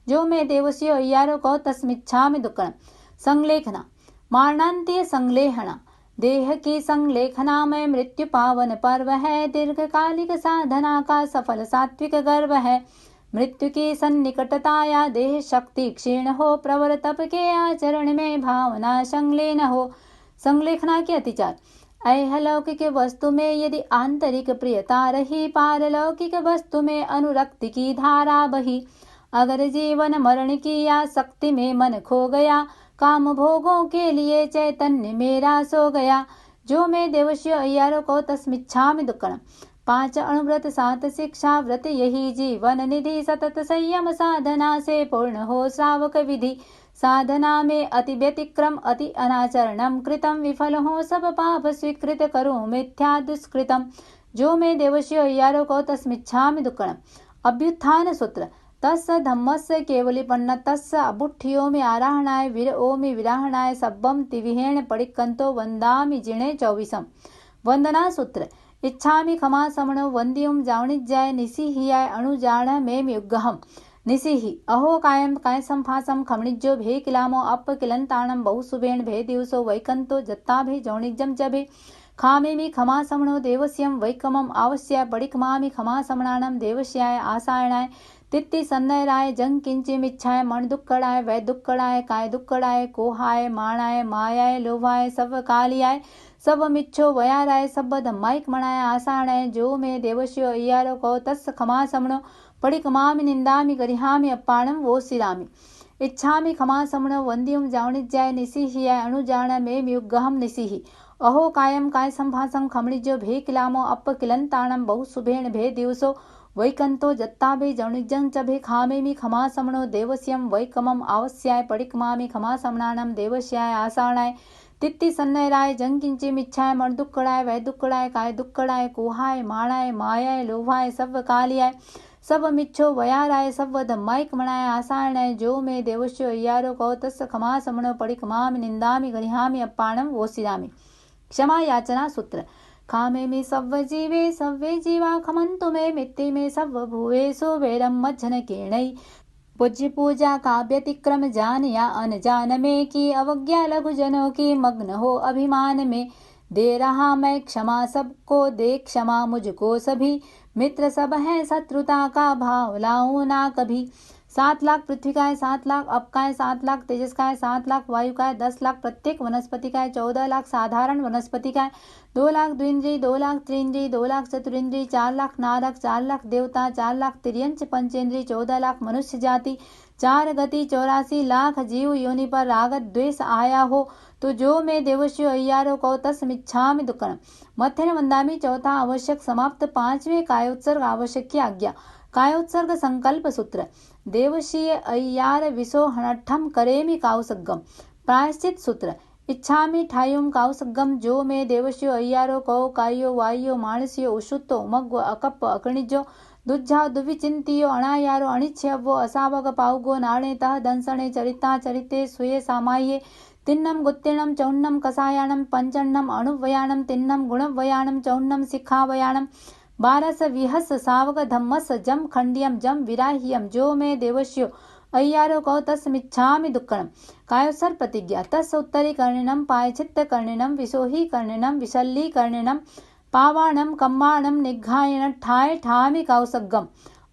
जो मैं देवस्यो अय्यारो को तस्मिच्छामि दुक्कडम्। संलेखना। मारणांतीय संलेखना। देह की संलेखना में मृत्यु पावन पर्व है। दीर्घकालिक साधना का सफल सात्विक गर्व है। मृत्यु की सन्निकटता या देह शक्ति क्षीण हो। प्रवर तप के आचरण में भावना संलीन हो। संलेखना के अतिचार। ऐहलौकिक वस्तु में यदि आंतरिक प्रियता रही। पारलौकिक वस्तु में अनुरक्ति की धारा बही। अगर जीवन मरण की या शक्ति में मन खो गया। काम भोगों के लिए चैतन्य मेरा सो गया। जो मैं देवस्यो अय्यारो को तस्मिच्छामि दुक्कडम्। 5 अणुव्रत 7 शिक्षा व्रत यही जीवन निधि। सतत संयम साधना से पूर्ण हो श्रावक विधि। साधना में अति व्यतिक्रम अति अनाचरणम कृतम। विफल हो सब पाप स्वीकृत करूं मिथ्या दुष्कृतम। जो मैं देवस्यो अय्यारो को तस्मिच्छामि दुक्कडम्। अभ्युत्थान सूत्र। तस्य धम्मस्य केवलीपन्न तस्य अबुठ्ठियो में आराहणाय वीर ओमि विराहणाय सब्बम तिविहेण पडिक्कंतो वंदामि जिणे 24। वंदना सूत्र। इच्छामि क्षमा समणो वंद्यम जावणिज्याय निसिहियाय अणुजाण मेम युग्गहम्। निसिहि अहो कायम काय संफासम खमणिज्यो भे किलामो अप किलंताणम बहुसुभेण भे दिवसो वैकंतो जत्ता भे जौणिज्यम च भे। खामेमि क्षमा समणो देवस्यम वैकमम आवश्य पडिक्मामि क्षमा समणानम देवस्याय आसायणाय। तित्ति सन्नयराय जंग किंचिमिच्छाय मण दुक्कड़ाय वै दुक्कड़ाय काय दुक्कड़ाय कोहाय माणाय मायाय लोभाय सब कालियाय सब मिच्छो वयाराय सब धम्माइक मणाय आसाणाय। जो मैं देवस्यो अय्यारो को तस् क्षमा समणो पडिक्मामि निंदामि गरिहामि अप्पाणम वो सिरामि। इच्छामि क्षमा समणो वंद्यम जावणिज्याय निसिहियाय अणुजाण मेम युग्गहम्। निसिहि अहो कायम काय संभासम खमणिज्यो भे किलामो अप किलंताणम बहुसुभेण भे दिवसो वैकंतो जत्ताभे जणुजं च भे खामेमि खमासमणो देवस्यं वैकमं आवस्याय पडिकमामि खमासमणानं देवस्याय आसाणाय तित्ति सन्नयराय जंकिंचिमिच्छाय मणदुक्कड़ाय वैदुक्कड़ाय काय दुक्कड़ाय कुहाय माणाय मायाय लोभाय सव्व कालियाय सब मिच्छो वयाराय सव्व धम्माइक मणाय आसायणाय जो मे देवस्यो अय्यारो कौ तस्य खमासमणो पडिकमामि निंदामि गृहामि अप्पाणं वोसिरामि। क्षमा याचना सूत्र। खामेमि सव्व जीवे सव्वे जीवा खमन्तु मे मित्ति मे सव्व भुवेषु वैरं मज्जनकेणै पूज्य पूजा काव्यतिक्रम जान या अनजान में की अवज्ञा लघु जनों की मग्न हो अभिमान में दे रहा मैं क्षमा सबको दे क्षमा मुझको सभी मित्र सब है शत्रुता का भाव लाऊं ना कभी। 7 लाख पृथ्वी का है, 7 लाख अप का है, 7 लाख तेजस का है, 7 लाख वायु का है, 10 लाख प्रत्येक वनस्पति का है, 14 लाख साधारण वनस्पति का है, 2 लाख द्विंद्रिय, 2 लाख त्रिंद्रिय, 2 लाख चतुरिंद्रिय, 4 लाख नारक, 4 लाख देवता, 4 लाख तिर्यंच पंचेंद्रिय, 14 लाख मनुष्य जाति, 4 गति, 84 लाख जीव योनि पर रागत द्वेष आया हो तो जो मैं देवस्यो अय्यारो कौ तस्मिच्छामि दुक्कड़म। मथेन वंदामि। चौथा आवश्यक समाप्त। 5वें कायोत्सर्ग आवश्यक की आज्ञा। कायोत्सर्ग संकल्प सूत्र। देवशीय अय्यार विसो हनठम करेमि काउसग्गम। प्रायश्चित सूत्र। इच्छामि ठायुम काउसग्गम जो मैं देवस्यो अय्यारो कौ कायो वायो मानसियो उशुत्तो उमग्गो अकप्प अकणिजो दुज्झा दुविचिंतियो अणायारो अनिच्छेवो असावग पाउगो नाणेतः दंसणे चरिता चरिते सुये सामाये तिन्नम गुत्तीर्णम चौन्नम कसायाणम पंचन्नम अणुवयाणम तिन्नम गुणवयाणम चौन्नम शिखावयाणम 12 विहस सावक धम्मस जम खंडियम जम विराह्यम जो मैं देवस्यो अय्यारो कौ तस्मिच्छामि दुक्कड़म। कायोत्सर्ग प्रतिज्ञा। तस् उत्तरी कर्णिनम पायचित्त कर्णिनम विसोही कर्णिनम विशल्ली कर्णिनम पावाणम कम्माणम निघायन ठाय ठामि काउसग्गम।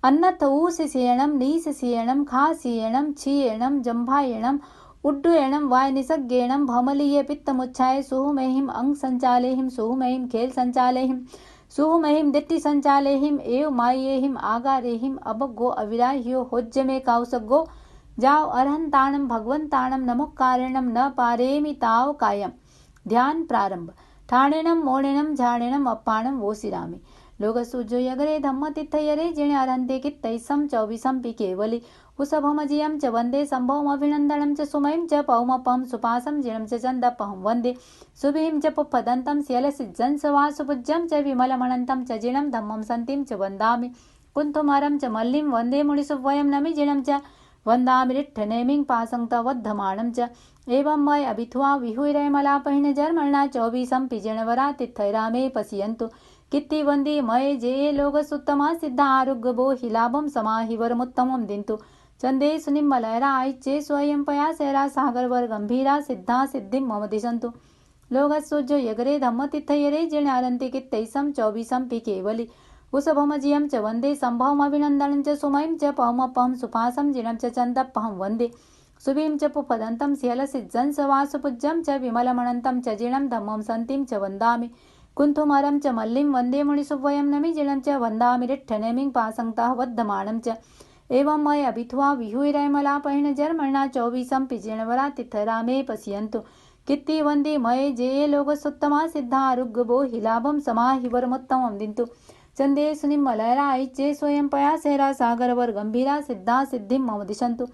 अन्नथ ऊसिसेयणम नीसिसेयणम खासियणम क्षीयणम जंभायणम उड्डयणम वाय निसग्गेणम भमलीय पित्तमुच्छाय सुहुमेहिम अंग संचालेहिम सुहुमेहिम खेल संचालेहिम सुहुमेहिम दिट्टि संचालेहिम एव मायेहिम आगारेहिम अबग्गो अविराह्यो होज्य में काउसग्गो जाओ अरहंताणम भगवंताणम नमोकारेणम न पारेमि ताव कायम। ध्यान प्रारंभ। ठाणेणम मोणेणम झाणेणम अप्पाणम वोसिरामि। लोगसुजो यगरे धम्म तिथयरे जिणे अरहंते कित्तैसम 24 पि केवली कुसभमजियं च वन्दे सम्भवमभिनन्दनं च सुमयं च पौमपं सुपासं जिनं च चन्दपहं वन्दे सुभिं च पुप्पदन्तं स्यलसिज्जं सवासुपूज्यं च विमलमनन्तं च जिनं धम्मं सन्तिं च वन्दामि कुन्थुमरं च मल्लिं वन्दे मुनिसुवयं नमि जिनं च वन्दामि रिट्ठनेमिं पासंतवद्धमाणं च एवं मय अभिथ्वा विहुरैमलापहिन जर्मणा 24 पिजिणवरा तिथैरामे पश्यन्तु कित्ति वन्दी मये जे लोगसुत्तमा सिद्धा आरुग्य बो हिलाभं समाहिवरमुत्तमं दिन्तु चंदे सुनिम्मलयरा आइच्चे स्वयं पयासेरा सागरवर गंभीरा सिद्धा सिद्धिं मम दिशन्तु। लोगस्सुज्जो यगरे धम्मतिथयरे जिणारन्ति कित्तैसं 24 पि केवली कुसभमजियं च वन्दे सम्भवमभिनन्दनं च सुमयं च पौमपं सुपासं जिनं च चन्दपहं वन्दे सुभीं च पुप्पदन्तं स्यलसिज्जं सवासुपूज्यं च विमलमनन्तं च जिनं धम्मं सन्तिं च वन्दामि कुन्थुमरं च मल्लिं वन्दे मुनिसुवयं नमि जिनं च वन्दामि रिट्ठनेमिं पासंतः वद्धमाणं च एवं मय अभिथ्वा विहुरैमलापहिन जर्मणा 24 पिजिणवरा तिथैरामे पश्यन्तु कित्ति वन्दी मये जे लोगसुत्तमा सिद्धा आरुग्य बो हिलाभं समाहिवरमुत्तमं दिन्तु चंदे सुनिम्मलयरा आइच्चे स्वयं पयासेरा सागरवर गंभीरा सिद्धा सिद्धिं मम दिशन्तु।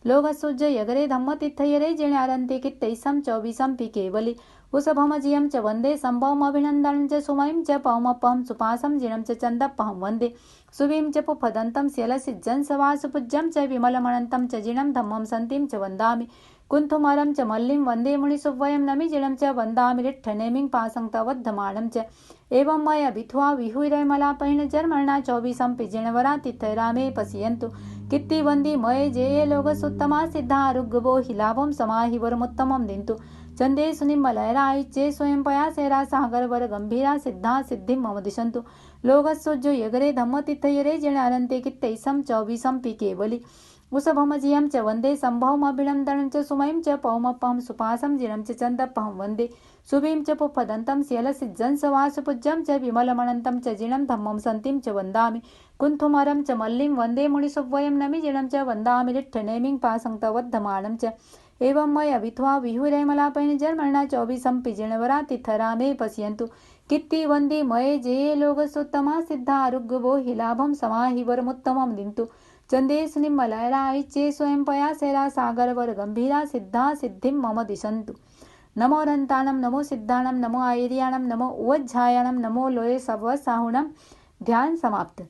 लोगसुज्ज यगरे धम्मतिथयरे जिणारन्ति कित्तैसं 24 पि केवली कुसभमजियं च वन्दे सम्भवमभिनन्दनं च सुमयं च पौमपं सुपासं जिनं च चन्दपहं वन्दे सुभीं च पुप्पदन्तं स्यलसिज्जं सवासुपूज्यं च विमलमनन्तं च जिनं धम्मं सन्तिं च वन्दामि कुन्थुमरं च मल्लिं वन्दे मुनिसुवयं नमि जिनं च वन्दामि रिट्ठनेमिं पासंतवद्धमाणं च एवं मय अभिथ्वा विहुरैमलापहिन जर्मणा 24 पिजिणवरा तिथैरामे पश्यन्तु कित्ति वन्दी मये जे लोगसुत्तमा सिद्धा आरुग्य बो हिलाभं समाहिवरमुत्तमं दिन्तु चंदे सुनिम्मलयरा आइच्चे स्वयं पयासेरा सागरवर गंभीरा सिद्धा सिद्धिं मम दिशन्तु। लोगस्सुज्जो यगरे धम्मतिथयरे जिणारन्ति कित्तैसं 24 पि केवली कुसभमजियं च वन्दे सम्भवमभिनन्दनं च सुमयं च पौमपं सुपासं जिनं च चन्दपहं वन्दे सुभीं च पुप्पदन्तं स्यलसिज्जं सवासुपूज्यं च विमलमनन्तं च जिनं धम्मं सन्तिं च वन्दामि कुन्थुमरं च मल्लिं वन्दे मुनिसुवयं नमि जिनं च वन्दामि रिट्ठनेमिं पासंतवद्धमाणं च एवं मय अभिथ्वा विहुरैमलापहिन जर्मणा 24 पिजिणवरा तिथैरामे पश्यन्तु कीर्ति वंदी मये जे लोग सुत्तमा सिद्धा आरोग्यवो हि लाभम समाहि वरमुत्तमम दिंतु चंदेश निम्मलयरा इच्चे स्वयं पयासेरा सागरवर गंभीरा सिद्धा सिद्धिम मम दिशंतु नमो रंताणम नमो सिद्धाणम नमो आयर्याणम नमो उवज्झायाणम नमो लोये सवसाहुणम। ध्यान समाप्त।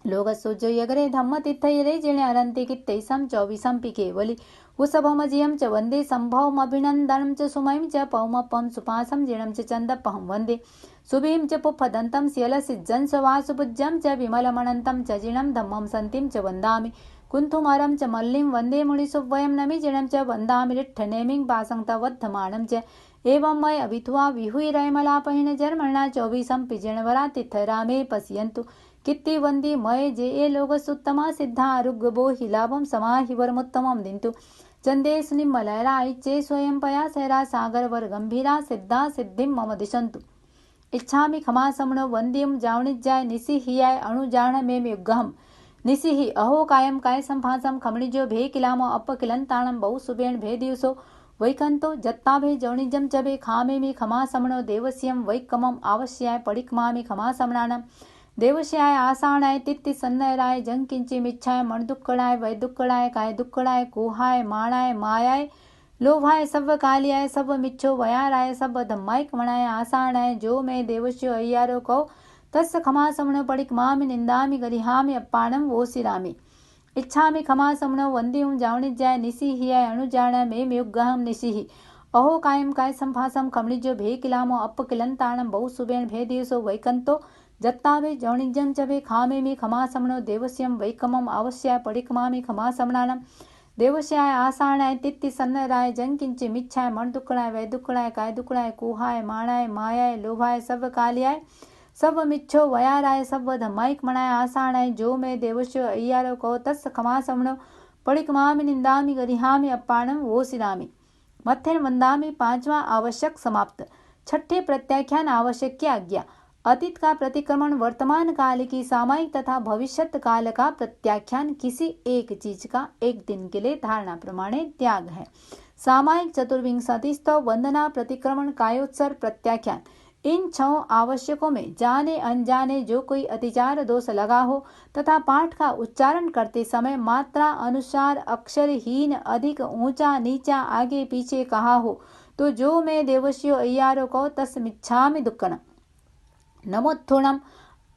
लोगसोजो यगरे धम्म तीर्थयरे जिणे अरंति कित्तैसम चौबीसम केवली उषभमजियं च वंदे संभवमभिनन्दनं च सुमयं च पौमपं सुपासं जिणं च चन्दपहं वन्दे सुभीं च पुप्पदन्तं श्यलसिज्जं च वासुपूज्यं च विमलमनन्तं च जिणं धम्मं सन्तिं च वन्दामि कुन्थुमरं च मल्लिं वन्दे मुनिसुवयं नमि जिणं च वन्दामि रिट्ठनेमिं पासङ्क्तवद्धमानं च एवं मय अभित्वा विहुरैमलापहिन जर्मणा चौबीसं पिजिणवरा तिथरामे पश्यन्तु कीर्ति वंदी मय जे ए लोगसुत्तमा सिद्धा आरुग्यबो हि लाभं समाहि वरमुत्तमं दिंतु चंदेश निम्मलयरा इच्चे स्वयं पयासेरा सागरवर गंभीरा सिद्धा सिद्धिं मम दिशंतु इच्छामि खमासमणो वंद्यं जावणिज्याय निसिहियाय अणुजाण मे युगहम निसिहि अहो कायम काय संभासम खमणिजो भे किलामो अपकिलंताणं बहु सुबेण भे दिवसो वैकंतो जत्ता भे जौणिजम चबे खामे मी खमासमणो देवस्यम वैकमम आवश्याय पडिकमामि खमासमणानम देवश्याय आसाणाय तित्ति सन्नयराय जंकिंची मिच्छाय मणदुक्कड़ाय वैदुक्कड़ाय काय दुक्कड़ाय कोहाय माणाय मायाय लोभाय सब कालियाय सब मिच्छो वयाराय सब धम्माइक मणाय आसाणाय जो मैं देवश्यो अय्यारो कौ तस् खमासमणो पडिकमामि निंदामि गरिहामि अप्पाणं वोसिरामि इच्छामि खमासमणो वंद्यं जावणिज्याय निसिहियाय अणुजाण मे म्युग्गहं निसिहि अहो कायम काय संभासम खमणिजो भे किलामो अपकिलंताणं बहु सुबेण भे दिवसो वैकंतो जत्तावे जौणिजं चबे खामे मी खमासमणो देवस्यं वैकमम आवश्याय पडिकमामि खमासमणानम देवश्याय आसाणाय तित्ति सन्नराय जंकिंची मिच्छाय मणदुक्कड़ाय वैदुक्कड़ाय काय दुक्कड़ाय कुहाय माणाय मायाय लोभाय सब कालियाय सब मिच्छो वयाराय सब धम्माइक मणाय आसाणाय जो मैं देवश्यो अय्यारो कौ तस् खमासमणो पडिकमामि निंदामि गरिहामि अप्पाणं वोसिरामि। मत्थेन वंदामि। पांचवा आवश्यक समाप्त। छठे प्रत्याख्यान आवश्यक की आज्ञा। अतीत का प्रतिक्रमण, वर्तमान काल की सामायिक तथा भविष्यत काल का प्रत्याख्यान किसी एक चीज का एक दिन के लिए धारणा प्रमाणे त्याग है। सामायिक चतुर्विंशतिस्तव वंदना, प्रतिक्रमण, कायोत्सर, प्रत्याख्यान, इन 6 आवश्यकों में जाने अनजाने जो कोई अतिचार दोष लगा हो तथा पाठ का उच्चारण करते समय मात्रा अनुसार अक्षरहीन, अधिक, ऊंचा नीचा, आगे पीछे कहा हो तो जो मैं देवश्यो अय्यारो को तस्मिच्छामि दुक्कणम्। नमोत्थुणम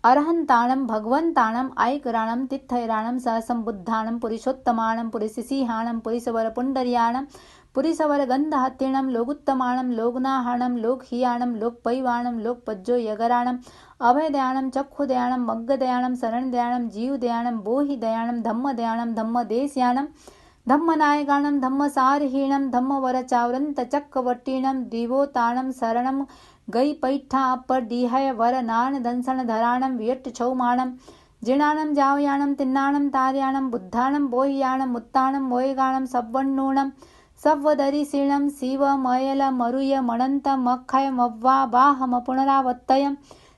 अरहंताणम भगवंताणम आयकराणम तिथैराणम सहसंबुद्धाणम पुरुषोत्तमाणम पुरिसिंहाणम पुरिसवर पुंडरियाणम पुरिसवर गंधहत्तीणम लोगुत्तमाणम लोगनाहाणम लोकहियाणम लोकपैवाणम लोकपज्जो यगराणम अभयदयाणम चक्षुदयाणम मग्गदयाणम शरणदयाणम जीवदयाणम बोहिदयाणम धम्मदयाणम धम्मदेशयाणम धम्मनायकाणम धम्मसारहीणम धम्मवरचावरंत चक्रवर्तीणम दिवोताणम शरणम गई पैठा अपर डीहय वर नान दंसन धराणम वियट छौमाणम जिणाणम जावयाणम तिन्नाणम तार्याणम बुद्धाणम बोहियाणम मुत्ताणम मोयगाणम सव्वन्नूणम सव्वदरिसीणम शिव मयल मरुय मणंत मखय मव्वा बाहम पुनरावत्तयम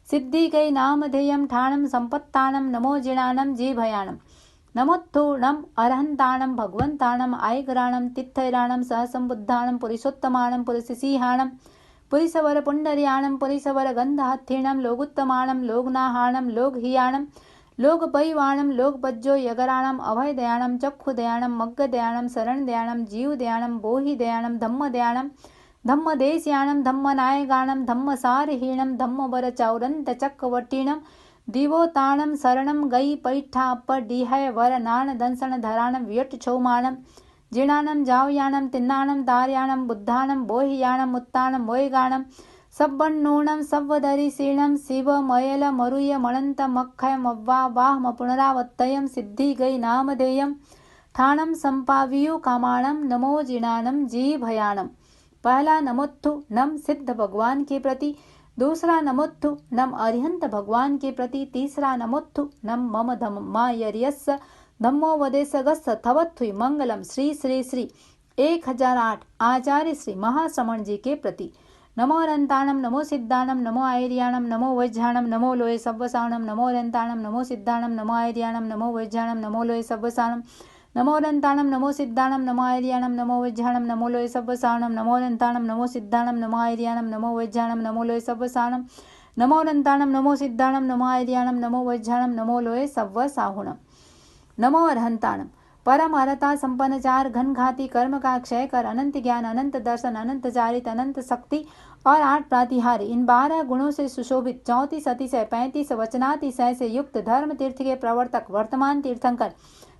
सिद्धि गई नामधेयम ठाणम संपत्ताणम नमो जिणाणम जीभयाणम। नमोत्थूणम अरहंताणम भगवंताणम आयकराणम तिथैराणम सहसंबुद्धाणम पुरुषोत्तमाणम पुरिसिंहाणम पुरिसवर पुंडरियाणम पुरिसवर गंधहत्थीणम लोगुत्तमाणम लोगनाहाणम लोकहियाणम लोकपैवाणम लोकपज्जो यगराणम अभयदयाणम चक्षुदयाणम मग्गदयाणम शरणदयाणम जीवदयाणम बोहिदयाणम धम्मदयाणम धम्मदेशयाणम धम्मनायकाणम धम्मसारहीणम धम्मवरचौरंत चक्रवर्तीणम दिवोताणम शरणम गई पैठा अपर डीहय वर नान दंसन धराणम वियट छौमाणम जिणाणम जावयाणम तिन्नाणम तार्याणम बुद्धाणम बोहियाणम मुत्ताणम मोयगाणम सव्वन्नूणम सव्वदरिसीणम शिव मयल मरुय मणंत मखय मव्वा बाहम पुनरावत्तयम सिद्धि गई नामधेयम ठाणम संपावियु कामाणम नमो जिणाणम जीभयाणम। पहला नमोत्थु नम सिद्ध भगवान के प्रति, दूसरा नमोत्थु नम अरिहंत भगवान के प्रति, तीसरा नमोत्थु नम मम धम्मायर्यस्य धम्मो वदेशगस्स थवत्थुई मंगलम श्री श्री श्री 1008 आचार्य श्री महाश्रमण जी के प्रति। नमो अरंताणम नमो सिद्धाणम नमो आयर्याणम नमो वज्झाणम नमो लोये सव्वसाणम नमो अरंताणम नमो सिद्धाणम नमो आयर्याणम नमो वज्झाणम नमो लोये सव्वसाणम नमो अनंताणं नमो सिद्धाणं नमो आयर्याणं नमो वैज्ञाणं नमो लोये सव्वसाहनं नमो अनंताणं नमो सिद्धाणं नमो आयर्याणं नमो वैज्ञाणं नमो लोये सव्वसाहनं नमो अनंताणं नमो सिद्धाणं नमो आयर्याणं नमो वैज्ञाणं नमो लोये सव्वसाहुणं नमो अरहंताणं परम अरता संपन्न चार घन घाती कर्म का क्षय कर अनंत ज्ञान अनंत दर्शन अनंत चारित अनंत शक्ति और 8 प्रातिहारी इन 12 गुणों से सुशोभित 34 अतिशय 35 वचनातिशय से युक्त धर्म तीर्थ के प्रवर्तक वर्तमान तीर्थंकर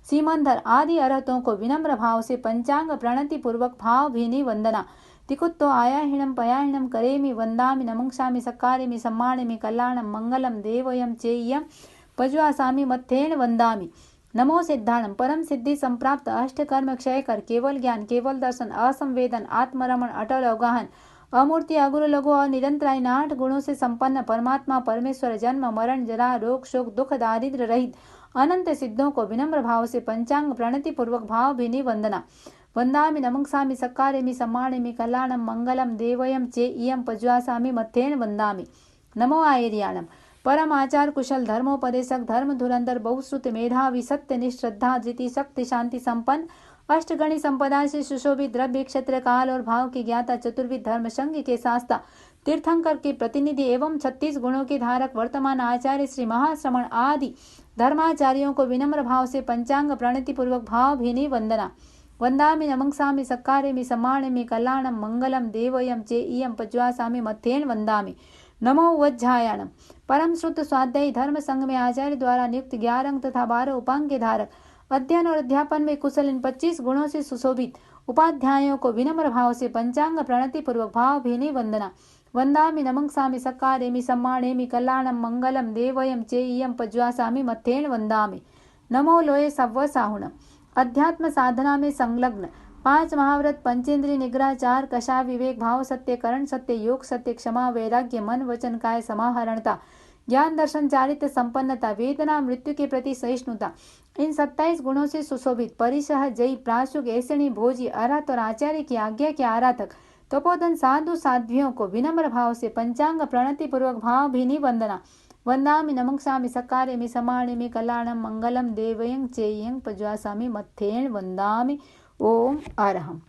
सीमंधर आदि अरहतों को विनम्र भाव से पंचांग प्रणति पूर्वक भाव भीनी वंदना तिकुत्तो आयाहीणम पयाहीणम करेमि वंदामि नमंक्षामि सक्कारेमि सम्मानेमि कल्याणम मंगलम देवयम चेय्यम पज्वासामि मत्थेन वंदामि नमो सिद्धाणम परम सिद्धि संप्राप्त अष्ट कर्म क्षय कर केवल ज्ञान केवल दर्शन असंवेदन आत्मरमण अटल अवगाहन अमूर्ति अगुरु लघु और निरंतर इन 8 गुणों से संपन्न परमात्मा परमेश्वर जन्म मरण जरा रोग शोक दुख दारिद्र रहित अनंत सिद्धों को विनम्र भाव से पंचांग प्रणति पूर्वक भाव भीनी वंदना वंदामि नमंक्षामि सक्कारेमि सम्मानेमि कल्याणम मंगलम देवयम चेय्यम पज्वासामि मत्थेन वंदामि नमो आयर्याणम परम आचार कुशल धर्मोपदेशक धर्म धुरंधर बहुश्रुत मेधावी सत्य निश्रद्धा धृति शक्ति शांति संपन्न अष्टगणी संपदा से सुशोभित द्रव्य क्षेत्र काल और भाव के ज्ञाता चतुर्विध धर्म संघ के शास्ता तीर्थंकर के प्रतिनिधि एवं 36 गुणों के धारक वर्तमान आचार्य श्री महाश्रमण आदि धर्माचार्यों को विनम्र भाव से पंचांग प्रणति पूर्वक भाव भीनी वंदना वंदामि नमंक्षामि सक्कारेमि सम्मानेमि कल्याणम मंगलम देवयम चेय्यम पज्वासामि मत्थेन वंदामि नमो वज्झायाणम परम श्रुत स्वाध्यायी धर्म संघ में आचार्य द्वारा नियुक्त 11 अंग तथा 12 उपांग के धारक अध्ययन और अध्यापन में कुशल इन 25 गुणों से सुशोभित उपाध्यायों को विनम्र भाव से पंचांग प्रणति पूर्वक भाव भीनी वंदना वंदामि नमंक्षामि सक्कारेमि सम्मानेमि कल्याणम मंगलम देवयम चेय्यम पज्वासामि मत्थेन वंदामि नमो लोये सव्वसाहुणम अध्यात्म साधना में संलग्न 5 महाव्रत पंचेंद्रिय निग्रह 4 कषाय विवेक भाव सत्य करण सत्य योग सत्य क्षमा वैराग्य मन वचन काय समाहरणता ज्ञान दर्शन चारित्र संपन्नता वेदना मृत्यु के प्रति सहिष्णुता इन 27 गुणों से सुशोभित परिसह जयी प्राशुक ऐसणी भोजी अरहत और आचार्य की आज्ञा के आराधक तपोधन साधु साध्वियों को विनम्र भाव से पंचांग प्रणति पूर्वक भाव भीनी वंदना वंदामि नमंक्षामि सक्कारेमि सम्मानेमि कल्याणम मंगलम देवयं चेय्यं पज्वासामि मत्थेन वंदामि ओम अरहम।